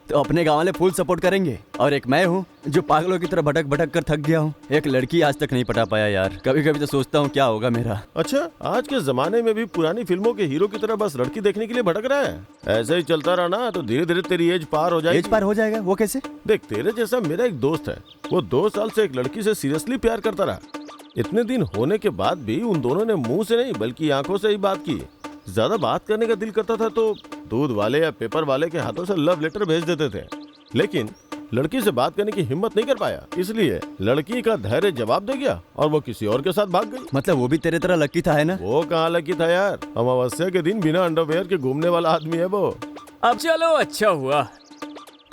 तो अपने गांव वाले फुल सपोर्ट करेंगे। और एक मैं हूँ जो पागलों की तरह भटक भटक कर थक गया हूँ। एक लड़की आज तक नहीं पटा पाया यार। कभी कभी तो सोचता हूँ क्या होगा मेरा।
अच्छा, आज के जमाने में भी पुरानी फिल्मों के हीरो की तरह बस लड़की देखने के लिए भटक रहा है? ऐसे ही चलता रहा ना तो धीरे धीरे तेरी एज पार हो जाएगी।
एज पार हो जाएगा? वो कैसे?
देख, तेरे जैसा मेरा एक दोस्त है, वो 2 साल से एक लड़की से सीरियसली प्यार करता रहा। इतने दिन होने के बाद भी उन दोनों ने मुंह से नहीं बल्कि आंखों से ही बात की। ज्यादा बात करने का दिल करता था तो दूध वाले या पेपर वाले के हाथों से लव लेटर भेज देते थे, लेकिन लड़की से बात करने की हिम्मत नहीं कर पाया। इसलिए लड़की का धैर्य जवाब दे गया और वो किसी और के साथ भाग गई।
मतलब वो भी तेरे तरह लकी था, है ना?
वो कहाँ लकी था यार, अमावस्या के दिन बिना अंडरवेयर के घूमने वाला आदमी है वो।
अब चलो, अच्छा हुआ।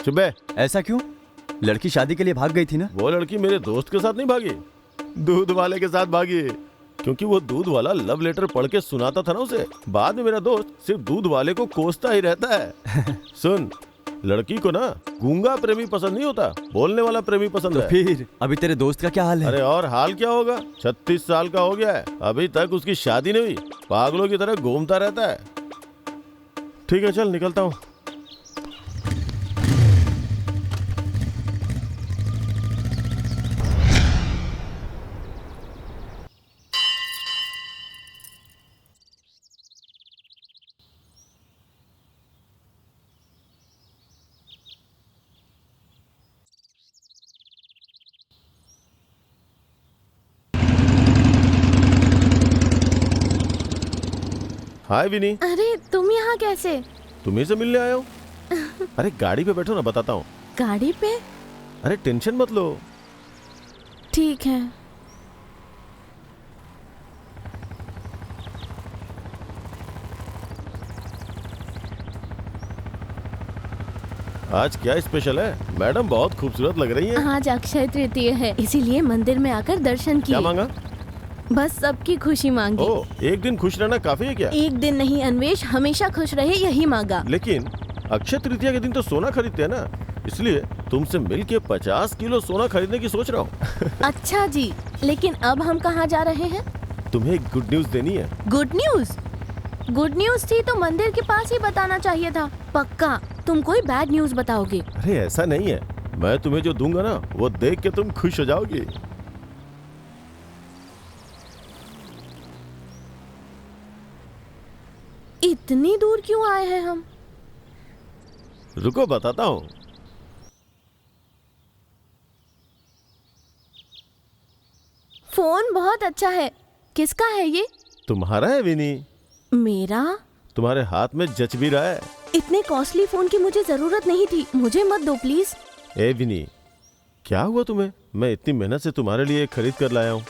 सुबह
ऐसा क्यों? लड़की शादी के लिए भाग गई थी ना?
वो लड़की मेरे दोस्त के साथ नहीं भागी, दूध वाले के साथ भागी। क्योंकि वो दूध वाला लव लेटर पढ़ के सुनाता था ना उसे। बाद में मेरा दोस्त सिर्फ दूध वाले को कोसता ही रहता है। सुन, लड़की को ना गूंगा प्रेमी पसंद नहीं होता, बोलने वाला प्रेमी पसंद
तो
है।
फिर अभी तेरे दोस्त का क्या हाल है?
अरे और हाल क्या होगा, 36 साल का हो गया है, अभी तक उसकी शादी नहीं हुई, पागलों की तरह घूमता रहता है। ठीक है, चल निकलता हूँ। हाय विनी,
अरे तुम यहाँ कैसे?
तुम्ही से मिलने आया हूँ। अरे गाड़ी पे बैठो ना, बताता हूँ।
गाड़ी पे?
अरे टेंशन मत लो।
ठीक है।
आज क्या स्पेशल है? मैडम बहुत खूबसूरत लग रही हैं।
आज अक्षय तृतीया है, इसीलिए मंदिर में आकर दर्शन किए।
क्या मांगा?
बस सबकी खुशी मांगी।
ओह, एक दिन खुश रहना काफी है क्या?
एक दिन नहीं अन्वेष, हमेशा खुश रहे यही मांगा।
लेकिन अक्षय तृतीया के दिन तो सोना खरीदते हैं ना, इसलिए तुमसे मिलके 50 किलो सोना खरीदने की सोच रहा हूँ।
अच्छा जी, लेकिन अब हम कहाँ जा रहे हैं?
तुम्हें एक गुड न्यूज देनी है।
Good news? गुड न्यूज थी तो मंदिर के पास ही बताना चाहिए था। पक्का तुम कोई बैड न्यूज बताओगे?
अरे ऐसा नहीं है, मैं तुम्हें जो दूंगा ना वो देख के तुम खुश हो जाओगी।
इतनी दूर क्यों आए हैं हम?
रुको बताता हूँ।
फोन बहुत अच्छा है। किसका है ये?
तुम्हारा है विनी।
मेरा?
तुम्हारे हाथ में जच भी रहा है।
इतने कॉस्टली फोन की मुझे जरूरत नहीं थी, मुझे मत दो प्लीज।
ए विनी, क्या हुआ तुम्हें? मैं इतनी मेहनत से तुम्हारे लिए खरीद कर लाया हूँ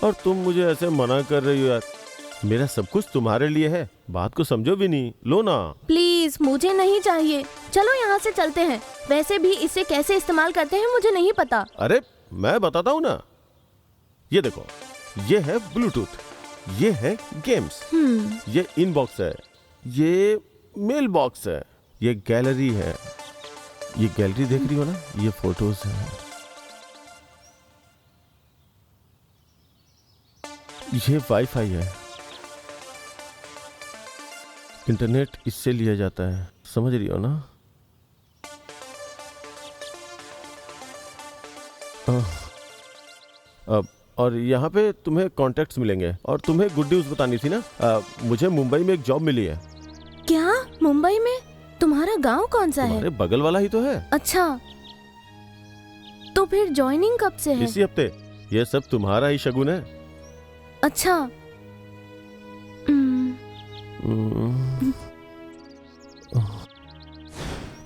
और तुम मुझे ऐसे मना कर रही हो यार। मेरा सब कुछ तुम्हारे लिए है, बात को समझो विनी, लो ना।
प्लीज मुझे नहीं चाहिए, चलो यहाँ से चलते हैं। वैसे भी इसे कैसे इस्तेमाल करते हैं मुझे नहीं पता।
अरे मैं बताता हूँ ना, ये देखो, ये है ब्लूटूथ, ये है गेम्स, ये इनबॉक्स है, ये मेल बॉक्स है, ये गैलरी है, ये गैलरी देख रही हो ना, ये फोटोज है, ये वाईफाई है, इंटरनेट इससे लिया जाता है, समझ रही हो ना? अब और यहाँ पे तुम्हें कॉन्टेक्ट्स मिलेंगे और तुम्हें गुड न्यूज बतानी थी ना, मुझे मुंबई में एक जॉब मिली है।
क्या? मुंबई में? तुम्हारा गांव कौन सा है?
तुम्हारे बगल वाला ही तो है।
अच्छा, तो फिर ज्वाइनिंग कब से है?
इसी हफ्ते। ये सब तुम्हारा ही शगुन है।
अच्छा।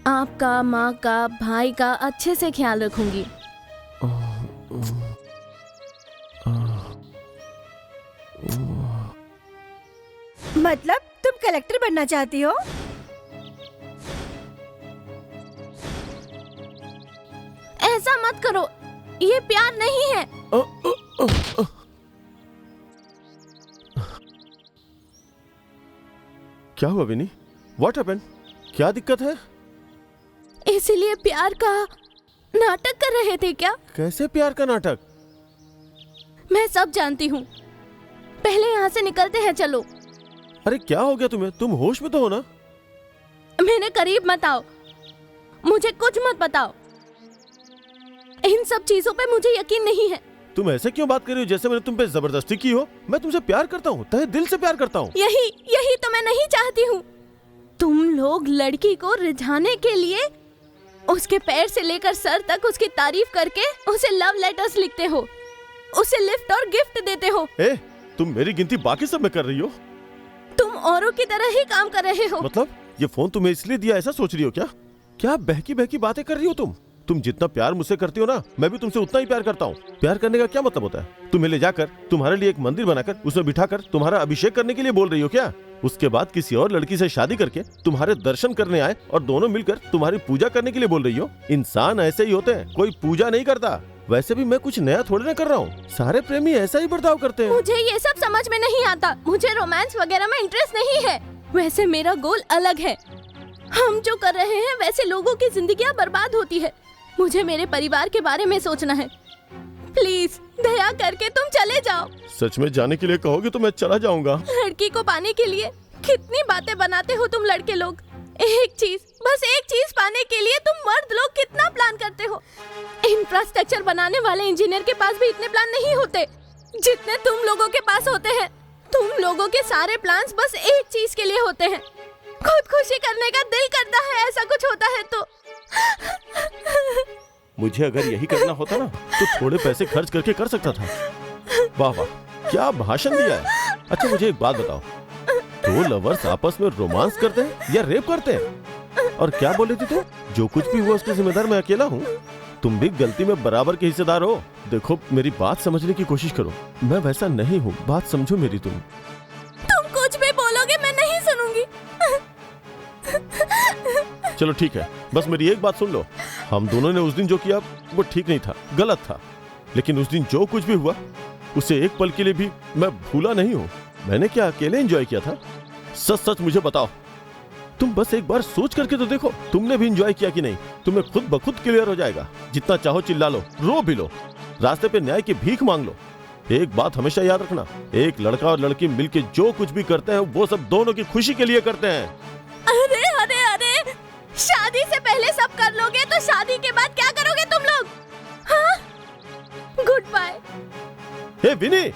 आपका, माँ का, भाई का अच्छे से ख्याल रखूंगी।
मतलब तुम कलेक्टर बनना चाहती हो?
ऐसा मत करो, ये प्यार नहीं है।
क्या हुआ विनी? What happened? क्या दिक्कत है?
इसीलिए प्यार का नाटक कर रहे थे क्या?
कैसे प्यार का नाटक?
मैं सब जानती हूँ, पहले यहाँ से निकलते हैं, चलो।
अरे क्या हो गया तुम्हें? तुम होश में तो हो ना?
मेरे करीब मत आओ, मुझे कुछ मत बताओ, इन सब चीजों पे मुझे यकीन नहीं है।
तुम ऐसे क्यों बात कर रही हो जैसे मैंने तुम पे जबरदस्ती की हो? मैं तुमसे प्यार करता हूँ, तहे दिल से प्यार करता हूँ।
यही तो मैं नहीं चाहती हूँ। तुम लोग लड़की को रिझाने के लिए उसके पैर से लेकर सर तक उसकी तारीफ करके उसे लव लेटर्स लिखते हो, उसे लिफ्ट और गिफ्ट देते हो।
ए, तुम मेरी गिनती बाकी सब में कर रही हो।
तुम औरों की तरह ही काम कर रहे हो।
मतलब ये फोन तुम्हें इसलिए दिया, ऐसा सोच रही हो क्या? क्या बहकी बहकी बातें कर रही हो तुम? तुम जितना प्यार मुझसे करती हो ना, मैं भी तुमसे उतना ही प्यार करता हूँ। प्यार करने का क्या मतलब होता है? तुम्हें ले जाकर तुम्हारे लिए एक मंदिर बनाकर उसमें बिठाकर तुम्हारा अभिषेक करने के लिए बोल रही हो क्या? उसके बाद किसी और लड़की से शादी करके तुम्हारे दर्शन करने आए और दोनों मिलकर तुम्हारी पूजा करने के लिए बोल रही हो? इंसान ऐसे ही होते हैं, कोई पूजा नहीं करता। वैसे भी मैं कुछ नया थोड़ी ना कर रहा हूँ, सारे प्रेमी ऐसा ही बर्ताव करते हैं।
मुझे ये सब समझ में नहीं आता, मुझे रोमांस वगैरह में इंटरेस्ट नहीं है। वैसे मेरा गोल अलग है। हम जो कर रहे हैं वैसे लोगों की जिंदगियां बर्बाद होती है। मुझे मेरे परिवार के बारे में सोचना है। प्लीज दया करके तुम चले जाओ।
सच में जाने के लिए कहोगे तो मैं चला जाऊंगा।
लड़की को पाने के लिए कितनी बातें बनाते हो तुम लड़के लोग। एक चीज, बस एक चीज पाने के लिए तुम मर्द लोग कितना प्लान करते हो। इंफ्रास्ट्रक्चर बनाने वाले इंजीनियर के पास भी इतने प्लान नहीं होते जितने तुम लोगों के पास होते हैं। तुम लोगों के सारे प्लान्स बस एक चीज के लिए होते हैं, खुदकुशी करने का दिल करता है। ऐसा कुछ होता है तो
मुझे अगर यही करना होता ना तो थोड़े पैसे खर्च करके कर सकता था। वाह वाह, क्या भाषण दिया है। अच्छा मुझे एक बात बताओ, दो लवर्स आपस में रोमांस करते हैं या रेप करते हैं? और क्या बोले थे तुम? जो कुछ भी हुआ उसके जिम्मेदार मैं अकेला हूँ। तुम भी गलती में बराबर के हिस्सेदार हो। देखो, मेरी बात समझने की कोशिश करो। मैं वैसा नहीं हूँ, बात समझो मेरी। तुम
कुछ भी बोलोगे मैं नहीं सुनूंगी।
चलो ठीक है, बस मेरी एक बात सुन लो। हम दोनों ने उस दिन जो किया वो ठीक नहीं था, गलत था। लेकिन उस दिन जो कुछ भी हुआ उसे एक पल के लिए भी मैं भूला नहीं हूँ। मैंने क्या अकेले एंजॉय किया था? सच सच मुझे बताओ। तुम बस एक बार सोच करके तो देखो, तुमने भी एंजॉय किया कि नहीं? तुम्हें खुद ब खुद क्लियर हो जाएगा। जितना चाहो चिल्ला लो, रो भी लो, रास्ते पे न्याय की भीख मांग लो। एक बात हमेशा याद रखना, एक लड़का और लड़की मिलके जो कुछ भी करते हैं वो सब दोनों की खुशी के लिए करते हैं।
अरे अरे अरे, शादी से पहले सब कर लोगे तो शादी के बाद क्या करोगे तुम लोग? हाँ? Good bye.
हे विनी,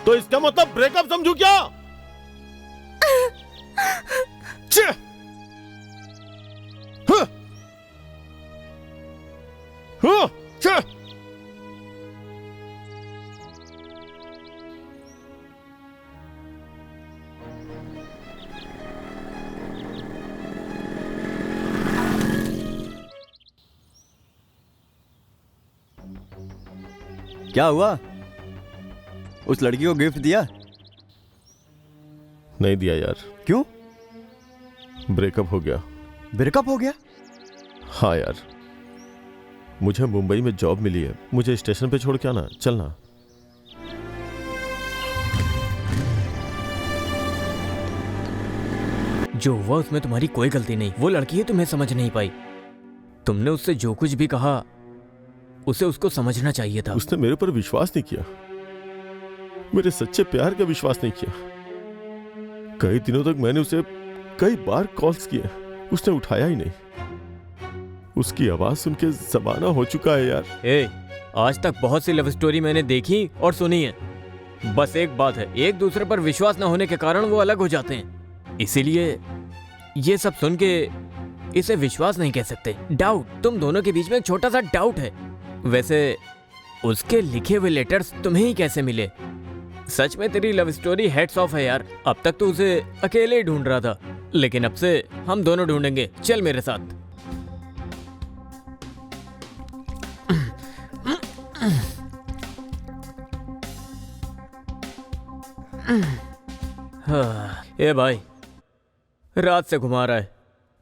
तो इसका मतलब ब्रेकअप समझू क्या?
क्या हुआ? उस लड़की को गिफ्ट दिया?
नहीं दिया यार।
क्यों?
ब्रेकअप हो गया।
ब्रेकअप हो गया?
हाँ यार, मुझे मुंबई में जॉब मिली है। मुझे स्टेशन पे छोड़ के आना, चलना।
जो हुआ उसमें तुम्हारी कोई गलती नहीं। वो लड़की है, तुम्हें समझ नहीं पाई। तुमने उससे जो कुछ भी कहा उसे उसको समझना चाहिए था।
उसने मेरे पर विश्वास नहीं किया, मेरे सच्चे प्यार का विश्वास नहीं किया। कई दिनों तक मैंने उसे कई बार कॉल्स किए, उसने उठाया ही नहीं। उसकी आवाज सुन के ज़माना हो चुका है यार।
आज तक बहुत सी लव स्टोरी मैंने देखी और सुनी है। बस एक बात है, एक दूसरे पर विश्वास न होने के कारण वो अलग हो जाते हैं। इसीलिए ये सब सुन के इसे विश्वास नहीं कह सकते। डाउट, तुम दोनों के बीच में एक छोटा सा डाउट है। वैसे उसके लिखे हुए लेटर्स तुम्हें ही कैसे मिले? सच में तेरी लव स्टोरी हेड्स ऑफ है यार। अब तक तो उसे अकेले ही ढूंढ रहा था, लेकिन अब से हम दोनों ढूंढेंगे। चल मेरे साथ। ए भाई, रात से घुमा रहा है।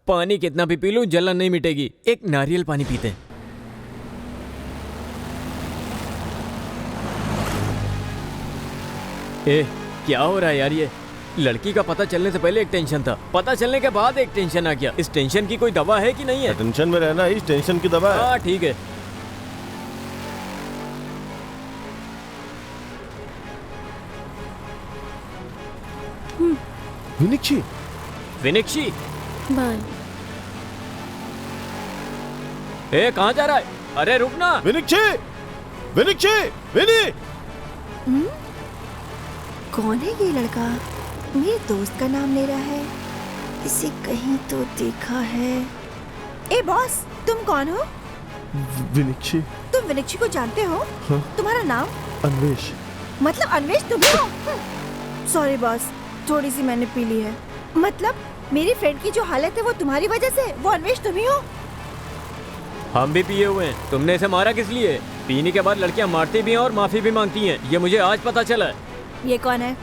पानी कितना भी पी लूं जलन नहीं मिटेगी। एक नारियल पानी पीते हैं। क्या हो रहा है यार? ये लड़की का पता चलने से पहले एक टेंशन था, पता चलने के बाद एक टेंशन आ गया। इस टेंशन की कोई दवा है कि नहीं है?
टेंशन में रहना इस टेंशन की दवा है।
हाँ ठीक है।
विनिक्षी,
विनिक्षी,
बाय।
कहाँ जा रहा है? अरे रुकना।
विनिक्षी, विनिक्षी, विनी।
कौन है ये लड़का? मेरे दोस्त का नाम ले रहा है। इसे कहीं तो देखा है। ए बॉस, तुम कौन हो?
विनिक्षी।
तुम विनिक्षी को जानते हो?
हाँ?
तुम्हारा नाम?
अन्वेष।
मतलब अन्वेष तुम हो? सॉरी बॉस, थोड़ी सी मैंने पी ली है। मतलब मेरी फ्रेंड की जो हालत है वो तुम्हारी वजह से? वो अन्वेष तुम ही हो?
हम भी पिए हुए हैं। तुमने इसे मारा किस लिए? पीने के बाद लड़कियां मारती भी हैं और माफी भी मांगती हैं। ये मुझे आज पता चला है।
ये कौन है?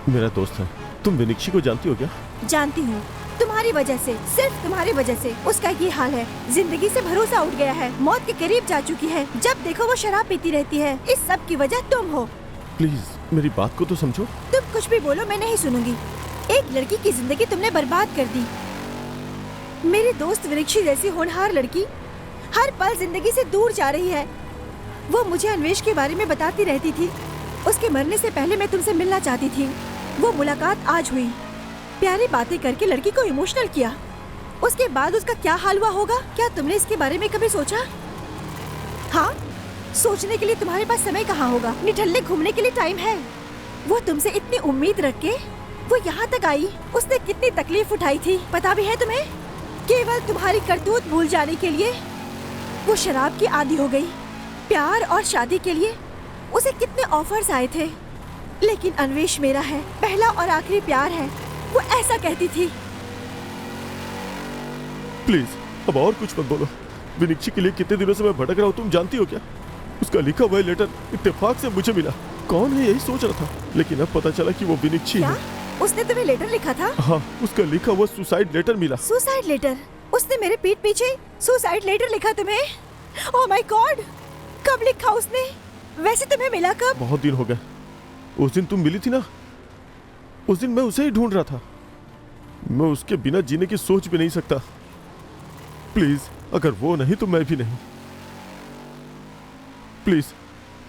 मेरा दोस्त है। तुम विनिक्षी को जानती हो क्या?
जानती हूँ, तुम्हारी वजह से, सिर्फ तुम्हारी वजह से उसका ये हाल है। जिंदगी से भरोसा उठ गया है, मौत के करीब जा चुकी है। जब देखो वो शराब पीती रहती है। इस सब की वजह तुम हो।
प्लीज मेरी बात को तो समझो।
तुम कुछ भी बोलो, मैं नहीं सुनूंगी। एक लड़की की जिंदगी तुमने बर्बाद कर दी। मेरे दोस्त विनिक्षी जैसी होनहार लड़की हर पल जिंदगी से दूर जा रही है। वो मुझे अन्वेष के बारे में बताती रहती थी। उसके मरने से पहले मैं तुमसे मिलना चाहती थी। वो मुलाकात आज हुई। प्यारी बातें करके लड़की को इमोशनल किया। उसके बाद उसका क्या हाल हुआ होगा? क्या तुमने इसके बारे में कभी सोचा? हाँ, सोचने के लिए तुम्हारे पास समय कहाँ होगा? निठल्ले घूमने के लिए टाइम है। वो तुमसे इतनी उम्मीद रख के वो यहाँ तक आई। उसने कितनी तकलीफ उठाई थी पता भी है तुम्हें? केवल तुम्हारी करतूत भूल जाने के लिए वो शराब की आदी हो गई। प्यार और शादी के लिए उसे कितने ऑफर्स आए थे, लेकिन अन्वेष मेरा है, पहला और आखिरी प्यार है, वो ऐसा कहती थी।
प्लीज अब और कुछ मत बोलो। विनिक्षी के लिए कितने दिनों से मैं भटक रहा हूँ, तुम जानती हो क्या? उसका लिखा हुआ लेटर इत्तेफाक से मुझे मिला। कौन है यही सोच रहा था, लेकिन अब पता चला कि वो विनिक्षी है।
उसने तुम्हें लेटर लिखा था?
हाँ, उसका लिखा हुआ सुसाइड लेटर मिला।
Suicide letter? उसने मेरे पीठ पीछे सुसाइड लेटर लिखा तुम्हें? ओह माय गॉड, कब लिखा उसने? वैसे तुम्हें मिला कब?
बहुत दिन हो गए। उस दिन तुम मिली थी ना, उस दिन मैं उसे ही ढूंढ रहा था। मैं उसके बिना जीने की सोच भी नहीं सकता। प्लीज, अगर वो नहीं तो मैं भी नहीं। प्लीज,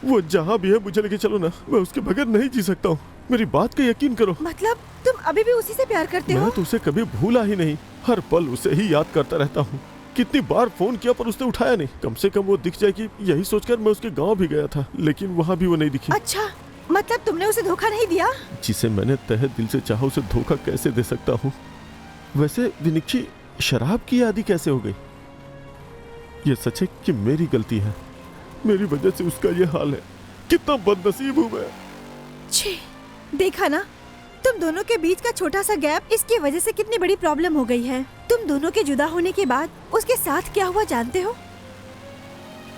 वो जहां भी है मुझे लेके चलो ना, मैं उसके बगैर नहीं जी सकता हूँ। मेरी बात का यकीन करो।
मतलब तुम अभी भी उसी से प्यार करते हो?
मैं तो उसे कभी भूला ही नहीं, हर पल उसे ही याद करता रहता हूँ। कितनी बार फोन किया पर उसने उठाया नहीं। कम से कम वो दिख जाएगी यही सोचकर मैं उसके गांव भी गया था, लेकिन वहाँ भी वो नहीं दिखी।
अच्छा, मतलब तुमने उसे धोखा नहीं दिया?
जिसे मैंने तहे दिल से चाहा उसे धोखा कैसे दे सकता हूँ? वैसे विनिक्षी शराब की आदी कैसे हो गई? ये सच है कि मेरी गलती है, मेरी वजह से उसका ये हाल है। कितना बदनसीब हूँ मैं।
छी, देखा ना, तुम दोनों के बीच का छोटा सा गैप, इसकी वजह से कितनी बड़ी प्रॉब्लम हो गई है। तुम दोनों के जुदा होने के बाद उसके साथ क्या हुआ जानते हो?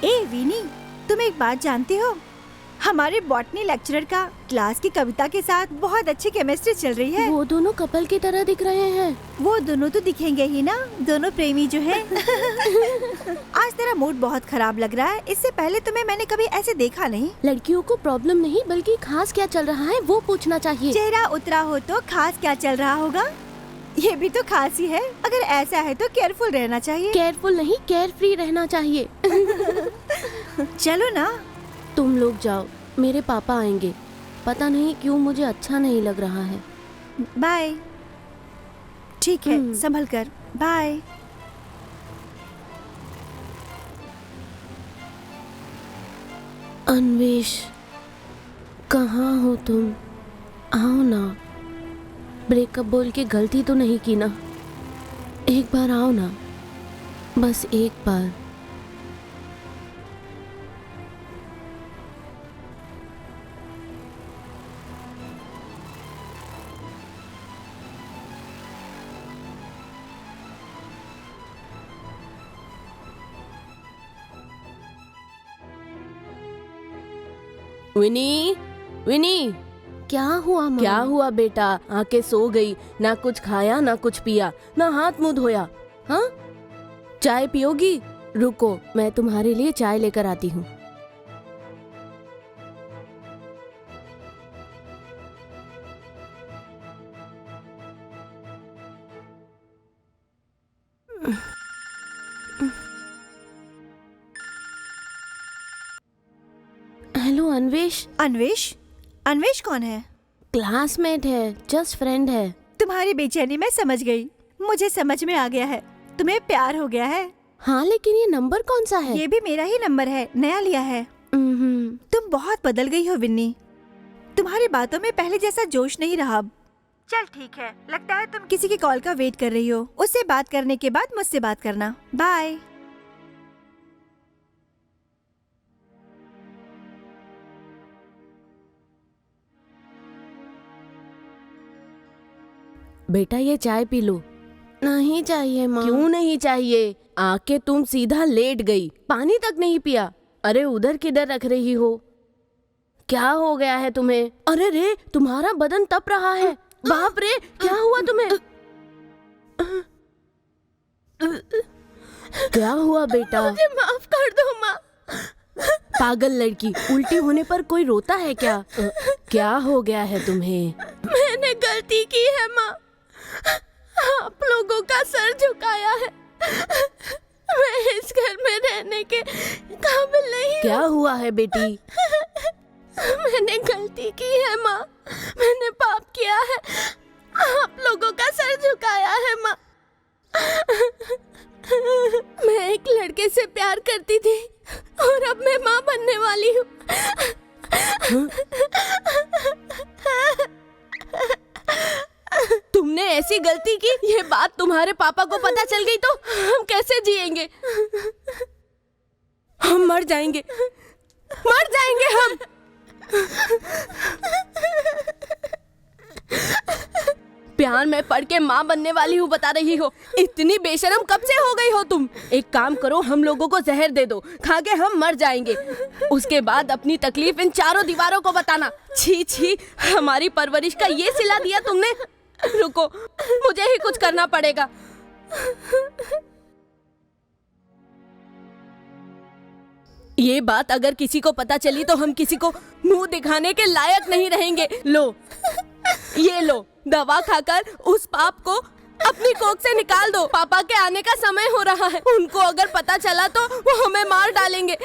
ए विनी, तुम एक बात जानते हो? हमारे बॉटनी लेक्चरर का क्लास की कविता के साथ बहुत अच्छी केमिस्ट्री चल रही है।
वो दोनों कपल की तरह दिख रहे हैं।
वो दोनों तो दिखेंगे ही ना, दोनों प्रेमी जो हैं। आज तेरा मूड बहुत खराब लग रहा है। इससे पहले तुम्हें मैंने कभी ऐसे देखा नहीं।
लड़कियों को प्रॉब्लम नहीं बल्कि खास क्या चल रहा है वो पूछना चाहिए।
चेहरा उतरा हो तो खास क्या चल रहा होगा? ये भी तो खास ही है। अगर ऐसा है तो केयरफुल रहना चाहिए।
केयरफुल नहीं, केयर फ्री रहना चाहिए।
चलो ना।
तुम लोग जाओ, मेरे पापा आएंगे। पता नहीं क्यों मुझे अच्छा नहीं लग रहा है।
बाय। ठीक है, संभल कर। बाय।
अन्वेष, कहाँ हो तुम? आओ ना। ब्रेकअप बोल के गलती तो नहीं की ना? एक बार आओ ना, बस एक बार। विनी, विनी, क्या हुआ माँ? क्या हुआ बेटा? आके सो गई, ना कुछ खाया ना कुछ पिया, ना हाथ मुंह धोया। हाँ, चाय पियोगी? रुको, मैं तुम्हारे लिए चाय लेकर आती हूँ। हेलो अन्वेष।
अन्वेष? अन्वेष कौन है?
क्लासमेट है, जस्ट फ्रेंड है।
तुम्हारी बेचैनी मैं समझ गई। मुझे समझ में आ गया है, तुम्हें प्यार हो गया है।
हाँ, लेकिन ये नंबर कौन सा है?
ये भी मेरा ही नंबर है, नया लिया है। तुम बहुत बदल गई हो विन्नी। तुम्हारी बातों में पहले जैसा जोश नहीं रहा अब। चल ठीक है, लगता है तुम किसी की कॉल का वेट कर रही हो। उससे बात करने के बाद मुझसे बात करना। बाय।
बेटा ये चाय पी लो। नहीं चाहिए माँ। क्यों नहीं चाहिए? आके तुम सीधा लेट गई, पानी तक नहीं पिया। अरे उधर किधर रख रही हो? क्या हो गया है तुम्हें? अरे रे, तुम्हारा बदन तप रहा है। बाप रे, क्या हुआ तुम्हें? क्या हुआ बेटा? मुझे माफ कर दो माँ। पागल लड़की, उल्टी होने पर कोई रोता है क्या? क्या हो गया है तुम्हें? मैंने गलती की है माँ, आप लोगों का सर झुकाया है। मैं इस घर में रहने के काबिल नहीं। क्या हुआ है बेटी? मैंने गलती की है माँ, मैंने पाप किया है, आप लोगों का सर झुकाया है माँ। मैं एक लड़के से प्यार करती थी और अब मैं माँ बनने वाली हूँ। तुमने ऐसी गलती की, ये बात तुम्हारे पापा को पता चल गई तो हम कैसे जिएंगे? हम मर जाएंगे। मर जाएंगे हम। प्यार में पढ़ के माँ बनने वाली हूँ बता रही हो। इतनी बेशरम कब से हो गई हो तुम? एक काम करो, हम लोगों को जहर दे दो, खा के हम मर जाएंगे। उसके बाद अपनी तकलीफ इन चारों दीवारों को बताना। छी छी, हमारी परवरिश का ये सिला दिया तुमने। रुको, मुझे ही कुछ करना पड़ेगा। ये बात अगर किसी को पता चली तो हम किसी को मुंह दिखाने के लायक नहीं रहेंगे। लो, ये लो, दवा खाकर उस पाप को अपनी कोख से निकाल दो। पापा के आने का समय हो रहा है। उनको अगर पता चला तो वो हमें मार डालेंगे।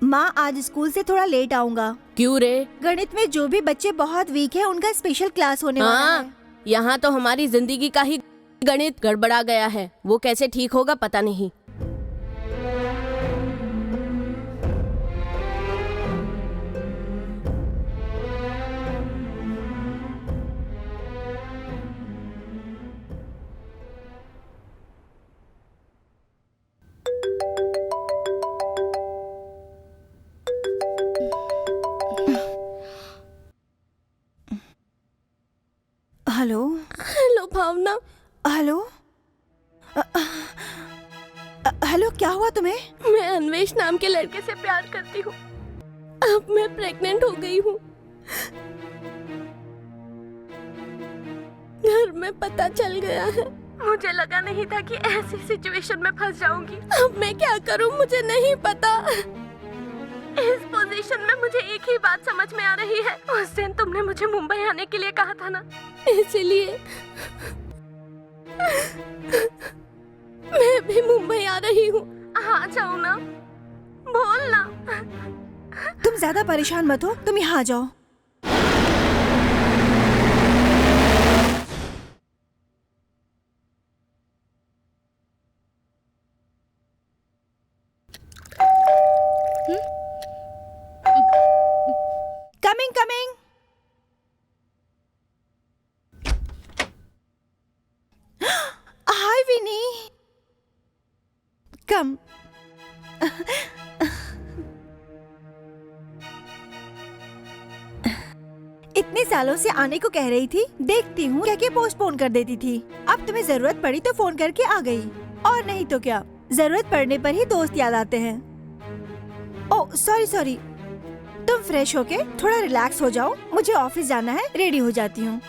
माँ, आज स्कूल से थोड़ा लेट आऊंगा।
क्यों रे?
गणित में जो भी बच्चे बहुत वीक हैं, उनका स्पेशल क्लास होने वाला है।
यहाँ तो हमारी जिंदगी का ही गणित गड़बड़ा गया है। वो कैसे ठीक होगा पता नहीं।
हेलो।
हेलो भावना।
हेलो। हेलो, क्या हुआ तुम्हें?
मैं अन्वेष नाम के लड़के से प्यार करती हूँ। अब मैं प्रेग्नेंट हो गई हूँ। घर में पता चल गया है। मुझे लगा नहीं था कि ऐसी सिचुएशन में फंस जाऊंगी। अब मैं क्या करूँ मुझे नहीं पता। इस पोजीशन में मुझे एक ही बात समझ में आ रही है। उस दिन तुमने मुझे मुंबई आने के लिए कहा था ना, इसीलिए मैं भी मुंबई आ रही हूँ। आ जाओ ना, बोलना।
तुम ज्यादा परेशान मत हो, तुम यहाँ आ जाओ। Coming coming. Hi Vini, come. इतने सालों से आने को कह रही थी, देखती हूँ क्या पोस्टपोन कर देती थी। अब तुम्हें जरूरत पड़ी तो फोन करके आ गई, और नहीं तो क्या, जरूरत पड़ने पर ही दोस्त याद आते हैं। ओह सॉरी सॉरी, तुम फ्रेश होके थोड़ा रिलैक्स हो जाओ, मुझे ऑफिस जाना है, रेडी हो जाती हूँ।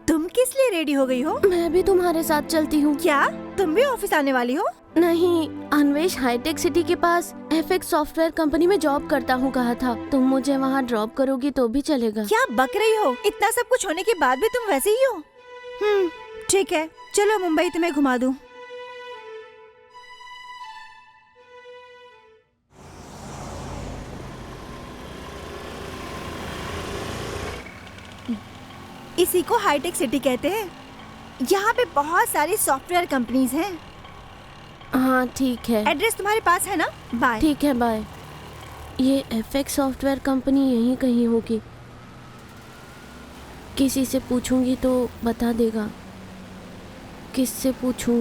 तुम किस लिए रेडी हो गई हो?
मैं भी तुम्हारे साथ चलती हूँ।
क्या तुम भी ऑफिस आने वाली हो?
नहीं, अन्वेष हाईटेक सिटी के पास एफएक्स सॉफ्टवेयर कंपनी में जॉब करता हूँ कहा था। तुम मुझे वहाँ ड्रॉप करोगी तो भी चलेगा।
क्या बक रही हो? इतना सब कुछ होने के बाद भी तुम वैसे ही हो। ठीक है, चलो मुंबई तुम्हें घुमा दूँ। इसी को हाईटेक सिटी कहते हैं। यहाँ पे बहुत सारी सॉफ्टवेयर कंपनीज हैं।
हाँ ठीक है।
एड्रेस तुम्हारे पास है ना? बाय।
ठीक है, बाय। ये एफएक्स सॉफ्टवेयर कंपनी यहीं कहीं होगी। किसी से पूछूंगी तो बता देगा। किससे पूछूं?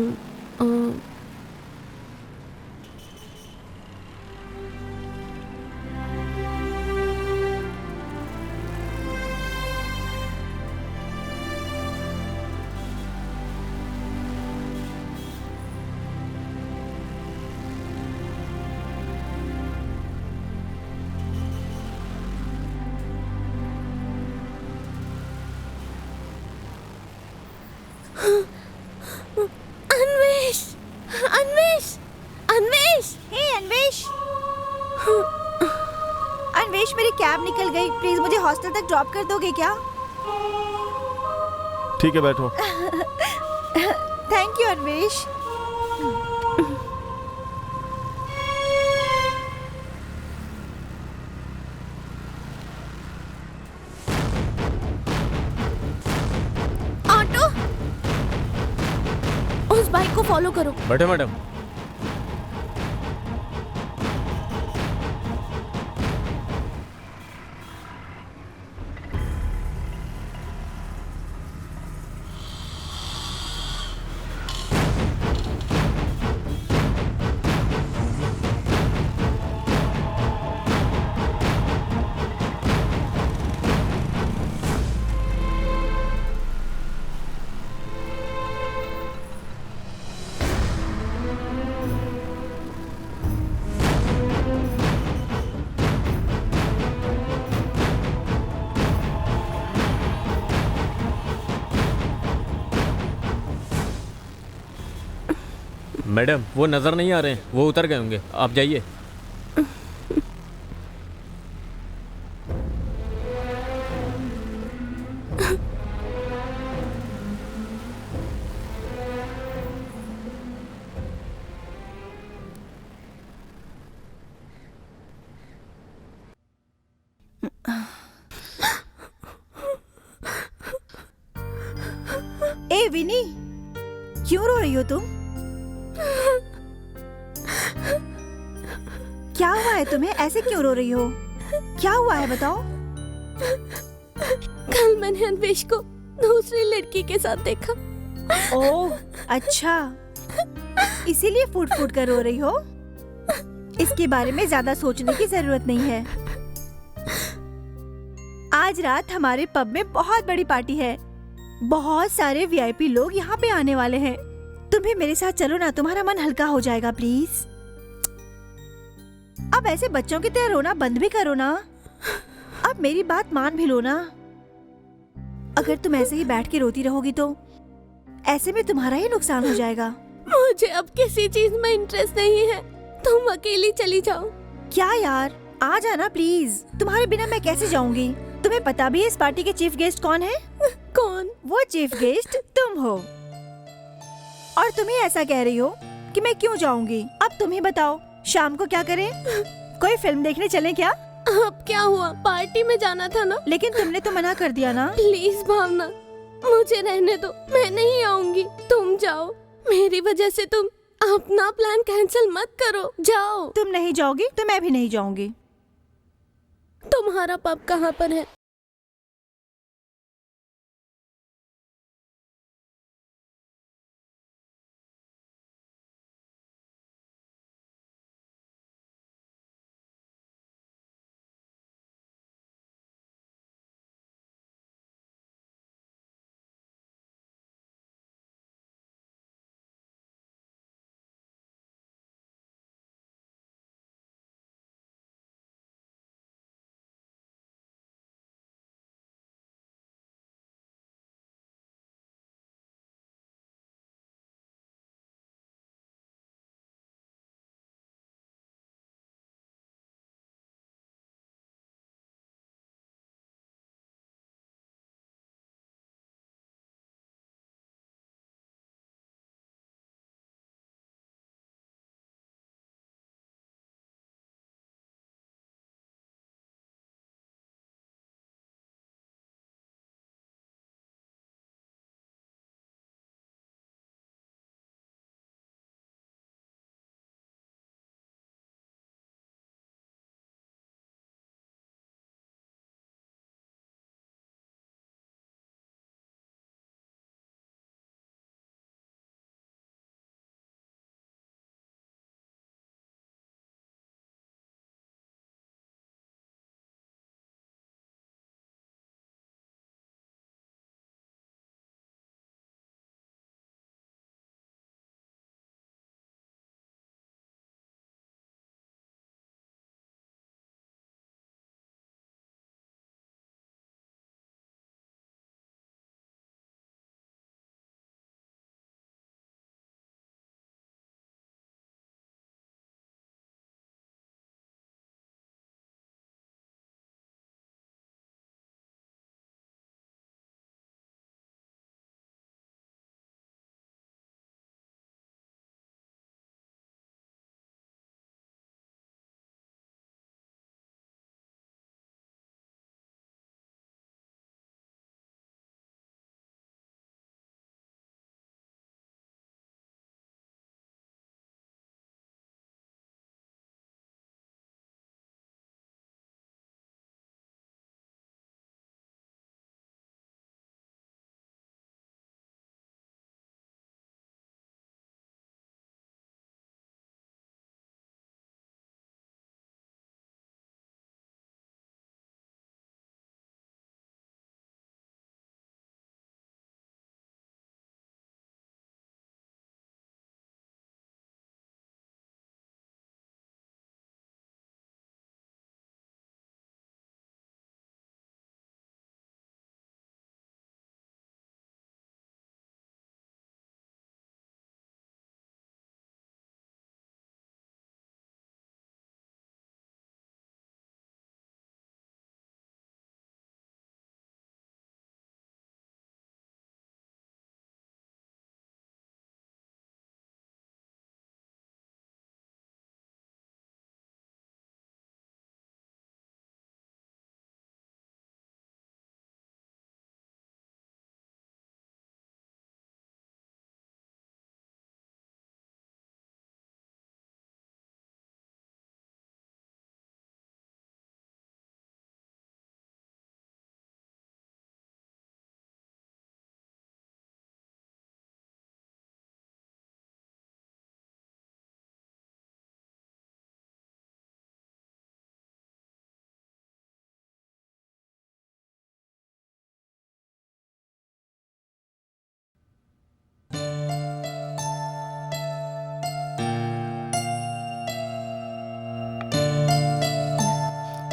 अन्वेष, मेरी कैब निकल गई, प्लीज मुझे हॉस्टल तक ड्रॉप कर दोगे क्या?
ठीक है, बैठो।
Thank you Anvesh.
ऑटो, उस बाइक को फॉलो करो।
बैठो मैडम। मैडम वो नजर नहीं आ रहे हैं, वो उतर गए होंगे, आप जाइए।
ए विनी, क्यों रो रही हो तुम? क्या हुआ है तुम्हें? ऐसे क्यों रो रही हो? क्या हुआ है बताओ?
कल मैंने अन्वेष को दूसरी लड़की के साथ देखा।
ओह अच्छा, इसीलिए फूट फूट कर रो रही हो? इसके बारे में ज्यादा सोचने की जरूरत नहीं है। आज रात हमारे पब में बहुत बड़ी पार्टी है, बहुत सारे वीआईपी लोग यहाँ पे आने वाले हैं। तुम भी मेरे साथ चलो ना, तुम्हारा मन हल्का हो जाएगा प्लीज। अब ऐसे बच्चों की तरह रोना बंद भी करो ना। अब मेरी बात मान भी लो ना। अगर तुम ऐसे ही बैठ के रोती रहोगी तो ऐसे में तुम्हारा ही नुकसान हो जाएगा।
मुझे अब किसी चीज में इंटरेस्ट नहीं है, तुम अकेली चली जाओ।
क्या यार, आ जाना प्लीज। तुम्हारे बिना मैं कैसे जाऊंगी? तुम्हें पता भी है इस पार्टी के चीफ गेस्ट कौन है?
कौन?
वो चीफ गेस्ट तुम हो। और तुम ही ऐसा कह रही हो कि मैं क्यों जाऊंगी। अब तुम ही बताओ, शाम को क्या करें? कोई फिल्म देखने चलें क्या?
अब क्या हुआ, पार्टी में जाना था ना।
लेकिन तुमने तो मना कर दिया ना।
प्लीज भावना, मुझे रहने दो, मैं नहीं आऊंगी, तुम जाओ। मेरी वजह से तुम अपना प्लान कैंसिल मत करो, जाओ।
तुम नहीं जाओगी तो मैं भी नहीं जाऊंगी।
तुम्हारा पब कहाँ पर है?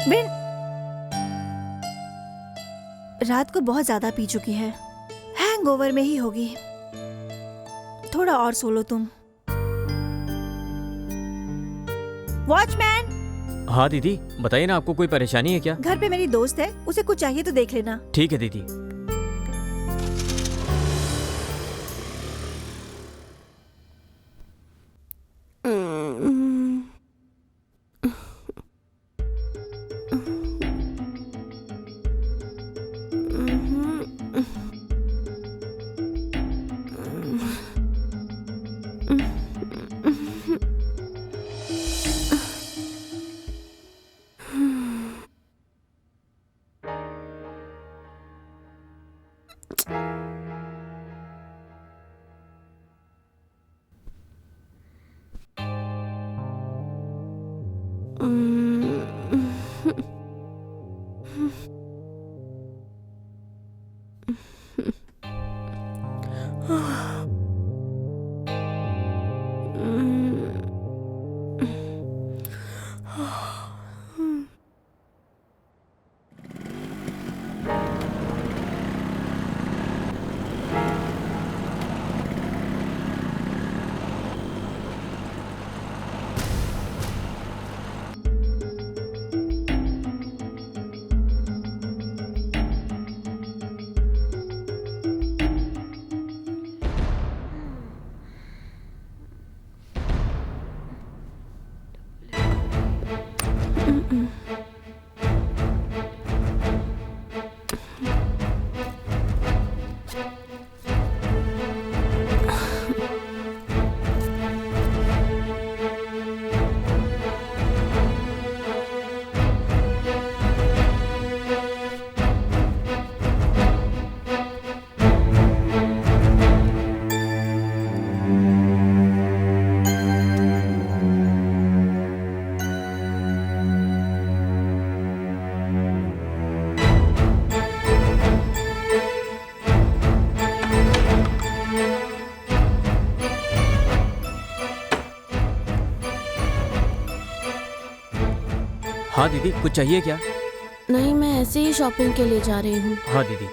बिन रात को बहुत ज्यादा पी चुकी है, हैंगओवर में ही होगी। थोड़ा और सो लो तुम। वॉचमैन।
हाँ दीदी बताइए ना, आपको कोई परेशानी है क्या?
घर पे मेरी दोस्त है, उसे कुछ चाहिए तो देख लेना।
ठीक है दीदी। हाँ दीदी कुछ चाहिए क्या?
नहीं, मैं ऐसे ही शॉपिंग के लिए जा रही हूँ।
हाँ दीदी।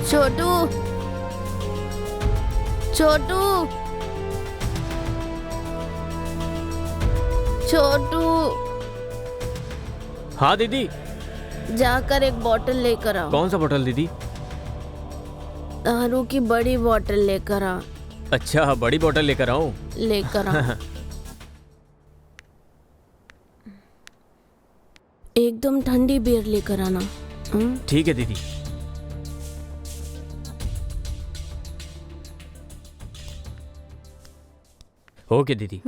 छोटू, छोटू, छोटू,
हाँ दीदी।
जाकर एक बोतल लेकर आओ।
कौन सा बोतल दीदी?
दारू की बड़ी बोतल लेकर आ।
अच्छा बड़ी बोतल लेकर आऊं?
लेकर आ। एकदम ठंडी बियर लेकर आना।
ठीक है दीदी। ओके दीदी।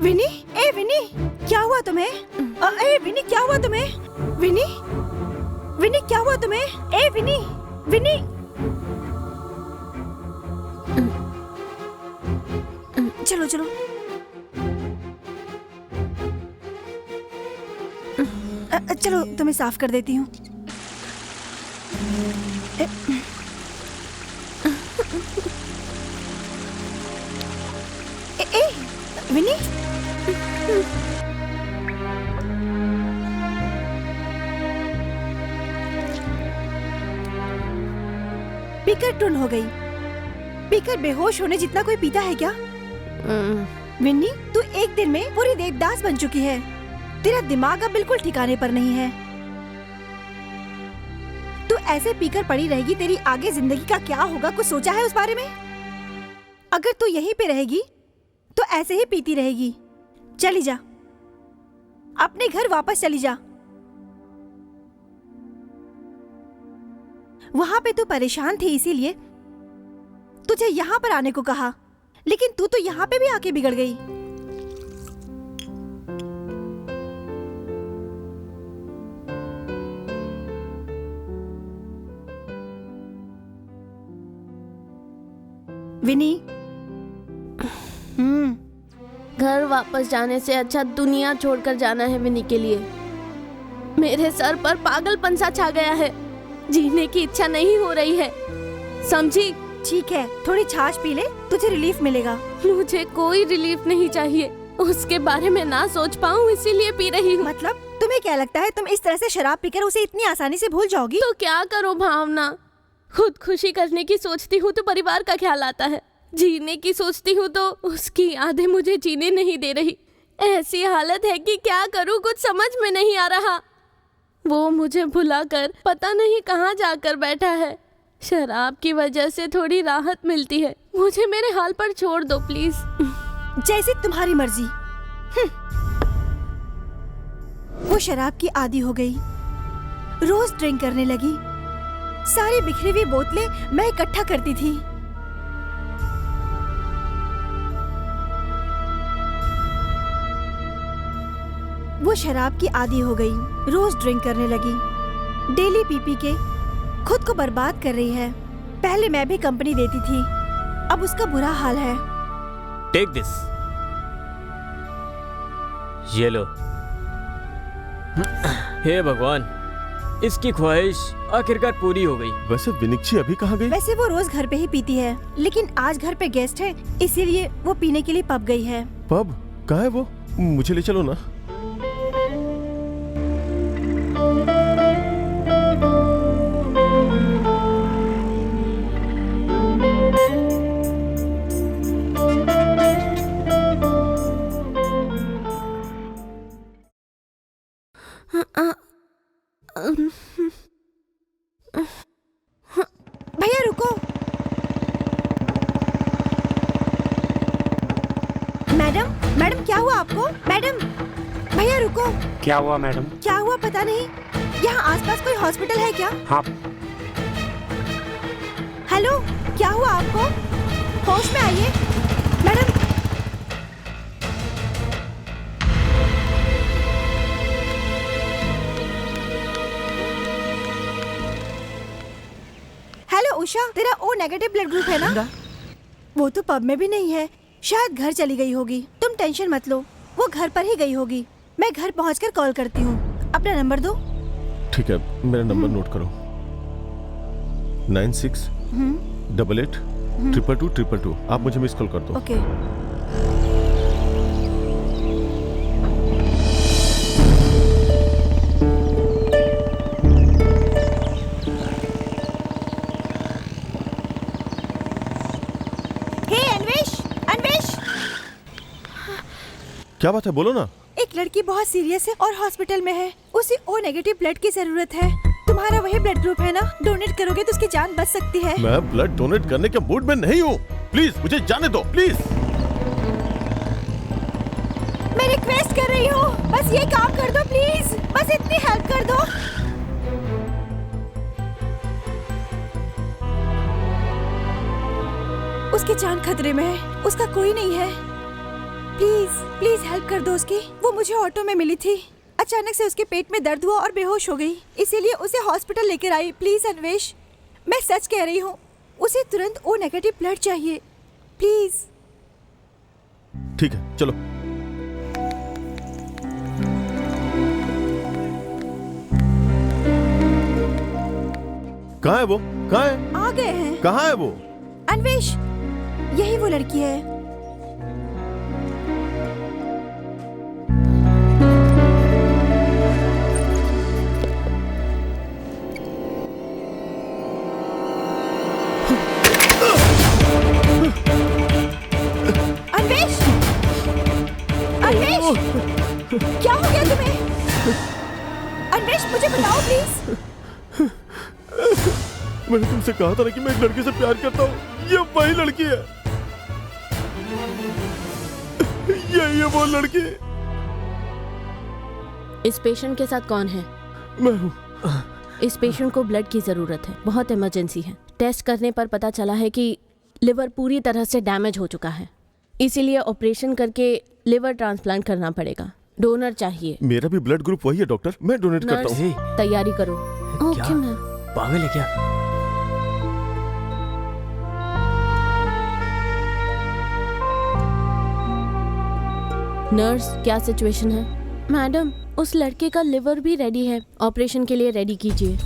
विनी, ए विनी, क्या हुआ तुम्हें? ए विनी, क्या हुआ तुम्हें? विनी, विनी, क्या हुआ तुम्हें? ए विनी, विनी। चलो चलो। चलो तुम्हें साफ कर देती हूँ। ए विनी, पीकर टुन हो गई। पीकर बेहोश होने जितना कोई पीता है क्या? विन्नी, तू एक दिन में पूरी देवदास बन चुकी है। तेरा दिमाग अब बिल्कुल ठिकाने पर नहीं है। तू ऐसे पीकर पड़ी रहेगी, तेरी आगे जिंदगी का क्या होगा? कुछ सोचा है उस बारे में? अगर तू यहीं पे रहेगी तो ऐसे ही पीती रहेगी। चली जा, अपने घर वापस चली जा। वहां पे तू परेशान थी, इसीलिए तुझे यहाँ पर आने को कहा, लेकिन तू तो यहाँ पे भी आके बिगड़ गई। विनी,
घर वापस जाने से अच्छा दुनिया छोड़कर जाना है विनी के लिए। मेरे सर पर पागलपन सा छा गया है, जीने की इच्छा नहीं हो रही है, समझी?
ठीक है, थोड़ी छाछ पी ले, तुझे रिलीफ मिलेगा।
मुझे कोई रिलीफ नहीं चाहिए, उसके बारे में ना सोच पाऊँ इसीलिए पी रही हूँ।
मतलब तुम्हें क्या लगता है तुम इस तरह से शराब पीकर उसे इतनी आसानी से भूल जाओगी?
तो क्या करो भावना, खुदकुशी करने की सोचती हूँ तो परिवार का ख्याल आता है, जीने की सोचती हूँ तो उसकी यादें मुझे जीने नहीं दे रही। ऐसी हालत है कि क्या करूँ, कुछ समझ में नहीं आ रहा। वो मुझे भुलाकर पता नहीं कहाँ जाकर बैठा है। शराब की वजह से थोड़ी राहत मिलती है, मुझे मेरे हाल पर छोड़ दो प्लीज।
जैसी तुम्हारी मर्जी। वो शराब की आदी हो गई, रोज ड्रिंक करने लगी। सारी बिखरी हुई बोतलें मैं इकट्ठा करती थी। वो शराब की आदी हो गई, रोज ड्रिंक करने लगी, डेली पी के खुद को बर्बाद कर रही है। पहले मैं भी कंपनी देती थी, अब उसका बुरा हाल है।
टेक दिस, ये लो। हे भगवान, इसकी ख्वाहिश आखिरकार पूरी हो गई।
वैसे विनिक्षी अभी कहाँ गई?
वैसे वो रोज घर पे ही पीती है, लेकिन आज घर पे गेस्ट है, इसीलिए वो पीने के लिए पब गई है।
पब? कहाँ है वो? मुझे ले चलो ना।
भैया रुको। मैडम, मैडम क्या हुआ आपको? मैडम, भैया रुको।
क्या हुआ मैडम?
क्या हुआ पता नहीं। यहाँ आसपास कोई हॉस्पिटल है क्या?
हाँ।
हेलो, क्या हुआ आपको? होश में आइए मैडम। हेलो उषा, तेरा ओ नेगेटिव ब्लड ग्रुप है ना? वो तो पब में भी नहीं है, शायद घर चली गई होगी। तुम टेंशन मत लो, वो घर पर ही गई होगी। मैं घर पहुंचकर कॉल करती हूँ। अपना नंबर दो।
ठीक है, मेरा नंबर नोट करो। 9688222222। आप मुझे मिस कॉल कर दो।
ओके।
क्या बात है, बोलो ना।
एक लड़की बहुत सीरियस है और हॉस्पिटल में है। उसे ओ नेगेटिव ब्लड की जरूरत है। तुम तुम्हारा वही ब्लड ग्रुप है ना, डोनेट करोगे तो उसकी जान बच सकती है।
मैं ब्लड डोनेट करने के मूड में नहीं हूँ, प्लीज मुझे जाने दो प्लीज।
मैं रिक्वेस्ट कर रही हूँ, बस ये काम कर दो प्लीज, बस इतनी हेल्प कर दो। उसकी जान खतरे में है, उसका कोई नहीं है। प्लीज प्लीज हेल्प कर दो उसकी। वो मुझे ऑटो में मिली थी, अचानक से उसके पेट में दर्द हुआ और बेहोश हो गई, इसीलिए उसे हॉस्पिटल लेकर आई। प्लीज अन्वेश, मैं सच कह रही हूँ, उसे तुरंत ओ नेगेटिव ब्लड चाहिए, प्लीज।
ठीक है चलो। कहाँ है वो? कहाँ है?
आ गए हैं।
कहाँ है वो?
अन्वेश, यही वो लड़की है। अन्वेश, अन्वेश, क्या हो गया तुम्हें? अन्वेश, मुझे बताओ प्लीज।
मैंने तुमसे कहा था ना कि मैं एक लड़के से प्यार करता हूँ, ये वही लड़की है, यही है वो लड़की।
इस पेशेंट के साथ कौन है?
मैं हूँ।
इस पेशेंट को ब्लड की जरूरत है, बहुत इमरजेंसी है। टेस्ट करने पर पता चला है कि लिवर पूरी तरह से डैमेज हो चुका है, इसीलिए ऑपरेशन करके लिवर ट्रांसप्लांट करना पड़ेगा। डोनर चाहिए।
मेरा भी ब्लड ग्रुप वही है डॉक्टर, मैं डोनेट करता हूँ।
नर्स, तैयारी करो। Okay ma'am.
पागल है क्या?
नर्स, क्या सिचुएशन है? मैडम, उस लड़के का लिवर भी रेडी है, ऑपरेशन के लिए रेडी कीजिए।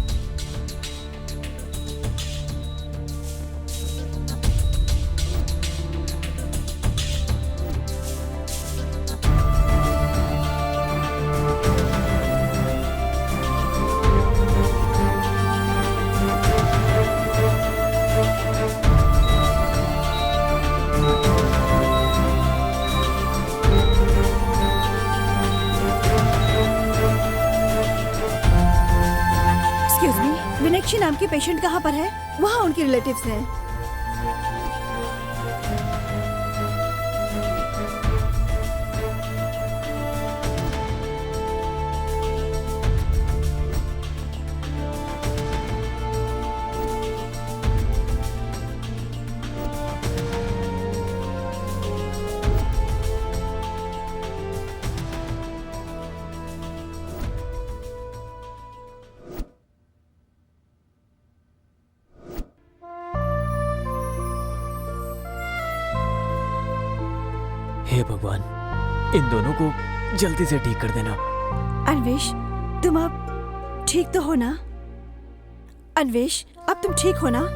एक्सक्यूज मी, विनक्षी नाम की पेशेंट कहाँ पर है? वहाँ उनके रिलेटिव्स हैं।
हे भगवान, इन दोनों को जल्दी से ठीक कर देना।
अन्वेश, तुम अब ठीक तो हो ना? अन्वेश, अब तुम ठीक हो ना?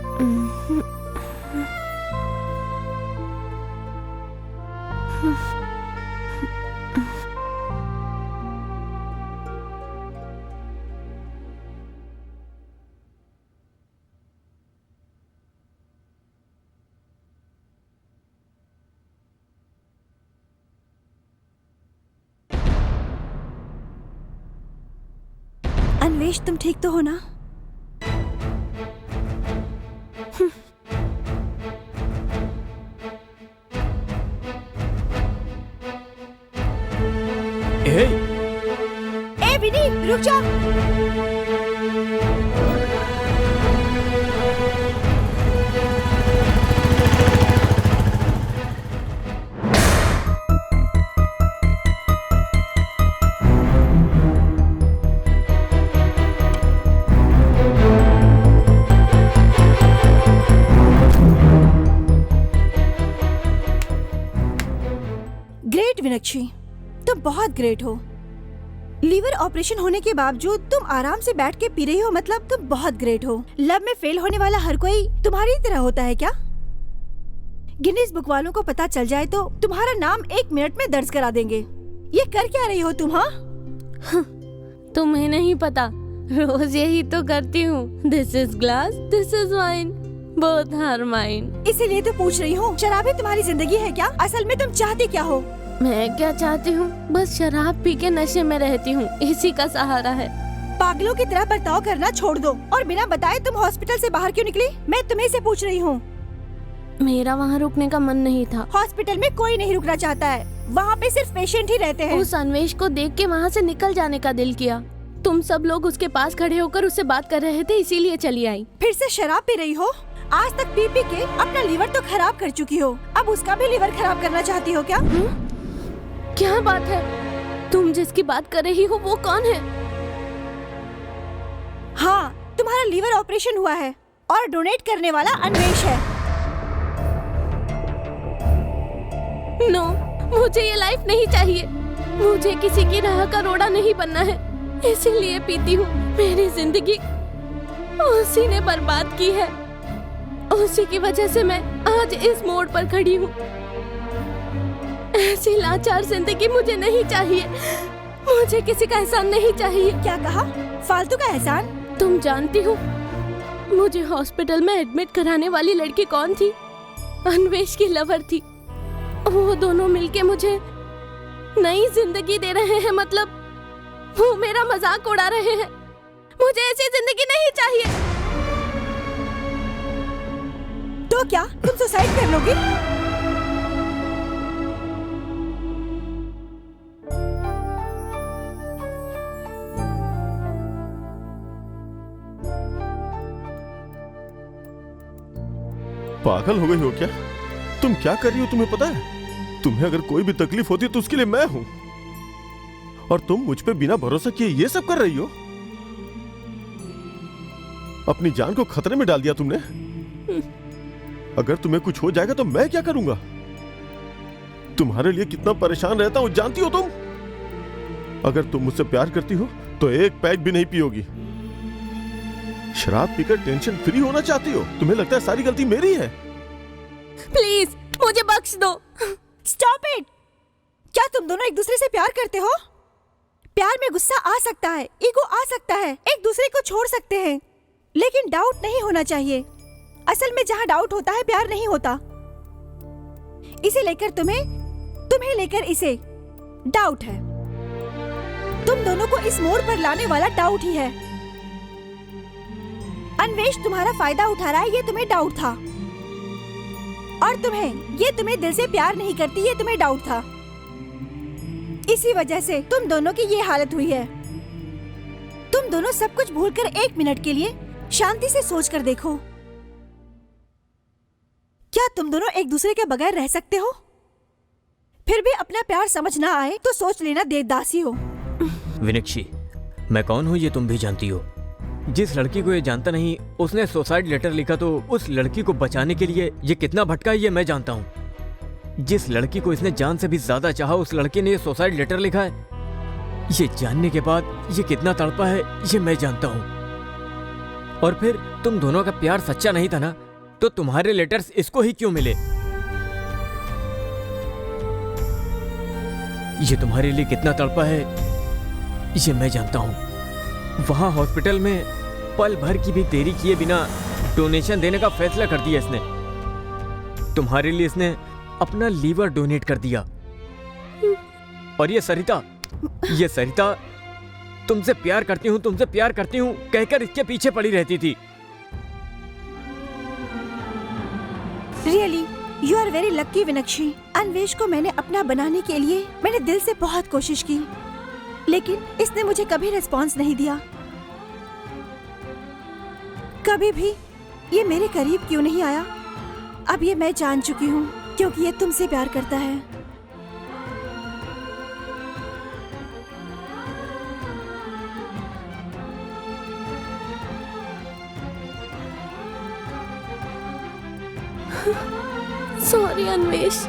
अन्वेश, तुम ठीक तो हो ना? ए विनी, रुक जा। ग्रेट विनक्षी, तुम बहुत ग्रेट हो। लीवर ऑपरेशन होने के बावजूद तुम आराम से बैठ के पी रही हो, मतलब तुम बहुत ग्रेट हो। लव में फेल होने वाला हर कोई तुम्हारी तरह होता है क्या? गिनीज बुक वालों को पता चल जाए तो तुम्हारा नाम 1 मिनट में दर्ज करा देंगे। ये कर क्या रही हो तुम? हाँ,
तुम्हें नहीं पता, रोज यही तो करती हूँ। This is glass, this is wine, both are mine.
इसीलिए तो पूछ रही हूँ, शराब ही तुम्हारी जिंदगी है क्या? असल में तुम चाहती क्या हो?
मैं क्या चाहती हूँ? बस शराब पी के नशे में रहती हूँ, इसी का सहारा है।
पागलों की तरह बर्ताव करना छोड़ दो और बिना बताए तुम हॉस्पिटल से बाहर क्यों निकली? मैं तुम्हें से पूछ रही हूँ।
मेरा वहाँ रुकने का मन नहीं था।
हॉस्पिटल में कोई नहीं रुकना चाहता है, वहाँ पे सिर्फ पेशेंट ही रहते हैं।
उस अन्वेष को देख के वहाँ से निकल जाने का दिल किया। तुम सब लोग उसके पास खड़े होकर उससे बात कर रहे थे, इसीलिए चली आई।
फिर से शराब पी रही हो? आज तक पी पी के अपना लीवर तो खराब कर चुकी हो, अब उसका भी लीवर खराब करना चाहती हो क्या?
क्या बात है? तुम जिसकी बात कर रही हो वो कौन है?
हाँ, तुम्हारा लीवर ऑपरेशन हुआ है और डोनेट करने वाला अन्वेष है।
नो, मुझे ये लाइफ नहीं चाहिए। मुझे किसी की राह का रोड़ा नहीं बनना है, इसीलिए पीती हूँ। मेरी जिंदगी उसी ने बर्बाद की है, उसी की वजह से मैं आज इस मोड़ पर खड़ी हूँ। ऐसी लाचार जिंदगी मुझे नहीं चाहिए। मुझे किसी का एहसान नहीं चाहिए।
क्या कहा? फालतू का एहसान?
तुम जानती हो मुझे हॉस्पिटल में एडमिट कराने वाली लड़की कौन थी? अन्वेष की लवर थी। वो दोनों मिलके मुझे नई जिंदगी दे रहे हैं, मतलब वो मेरा मजाक उड़ा रहे हैं। मुझे ऐसी जिंदगी नहीं चाहिए।
तो क्या तुम सुसाइड कर लोगी?
पागल हो गई हो क्या? तुम क्या कर रही हो? तुम्हें पता है तुम्हें अगर कोई भी तकलीफ होती तो उसके लिए मैं हूं, और तुम मुझ पे बिना भरोसा किए ये सब कर रही हो। अपनी जान को खतरे में डाल दिया तुमने। अगर तुम्हें कुछ हो जाएगा तो मैं क्या करूंगा? तुम्हारे लिए कितना परेशान रहता हूं जानती हो तुम? अगर तुम मुझसे प्यार करती हो तो एक पैक भी नहीं पियोगी। शराब पीकर टेंशन फ्री होना चाहती हो? तुम्हें लगता है सारी गलती मेरी है?
प्लीज मुझे बख्श दो।
Stop it! क्या तुम दोनों एक दूसरे से प्यार करते हो? प्यार में गुस्सा आ सकता है, ईगो आ सकता है, एक दूसरे को छोड़ सकते हैं, लेकिन डाउट नहीं होना चाहिए। असल में जहाँ डाउट होता है प्यार नहीं होता। इसे लेकर तुम्हें लेकर इसे डाउट है। तुम दोनों को इस मोड़ पर लाने वाला डाउट ही है। अन्वेष तुम्हारा फायदा उठा रहा है, ये तुम्हें डाउट था। और तुम्हें दिल से प्यार नहीं करती, ये तुम्हें डाउट था। इसी वजह से तुम दोनों की ये हालत हुई है। तुम दोनों सब कुछ भूलकर 1 मिनट के लिए शांति से सोच कर देखो, क्या तुम दोनों एक दूसरे के बगैर रह सकते हो? फिर भी अपना प्यार समझ ना आए तो सोच लेना देवदासी हो।
विनक्षी, मैं कौन हूँ ये तुम भी जानती हो। जिस लड़की को ये जानता नहीं उसने सुसाइड लेटर लिखा, तो उस लड़की को बचाने के लिए ये कितना भटका है ये मैं जानता हूँ। जिस लड़की को इसने जान से भी ज्यादा चाहा उस लड़की ने ये सुसाइड लेटर लिखा है, ये जानने के बाद ये कितना तड़पा है ये मैं जानता हूँ। और फिर तुम दोनों का प्यार सच्चा नहीं था ना, तो तुम्हारे लेटर्स इसको ही क्यों मिले? ये तुम्हारे लिए कितना तड़पा है ये मैं जानता हूँ। वहां हॉस्पिटल में पल भर की भी देरी किए बिना डोनेशन देने का फैसला कर दिया इसने। तुम्हारे लिए इसने अपना लीवर डोनेट कर दिया। और ये सरिता तुमसे प्यार करती हूँ कहकर इसके पीछे पड़ी रहती थी।
Really you are very lucky Vinakshi. Anvesh को मैंने अपना बनाने के लिए मैंने दिल से बहुत कोशिश की, लेकिन इसने मुझे कभी रिस्पॉन्स नहीं दिया। कभी भी ये मेरे करीब क्यों नहीं आया? अब ये मैं जान चुकी हूँ, क्योंकि ये तुमसे प्यार करता है।
सॉरी अन्वेष।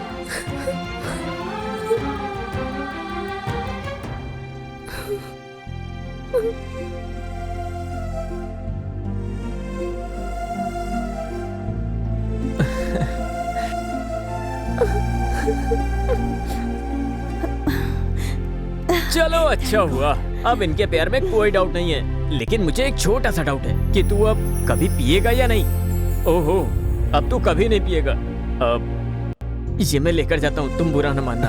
चलो अच्छा हुआ, अब इनके प्यार में कोई डाउट नहीं है। लेकिन मुझे एक छोटा सा डाउट है कि तू अब कभी पिएगा या नहीं? ओहो, अब तू कभी नहीं पिएगा। अब ये मैं लेकर जाता हूँ, तुम बुरा न मानना।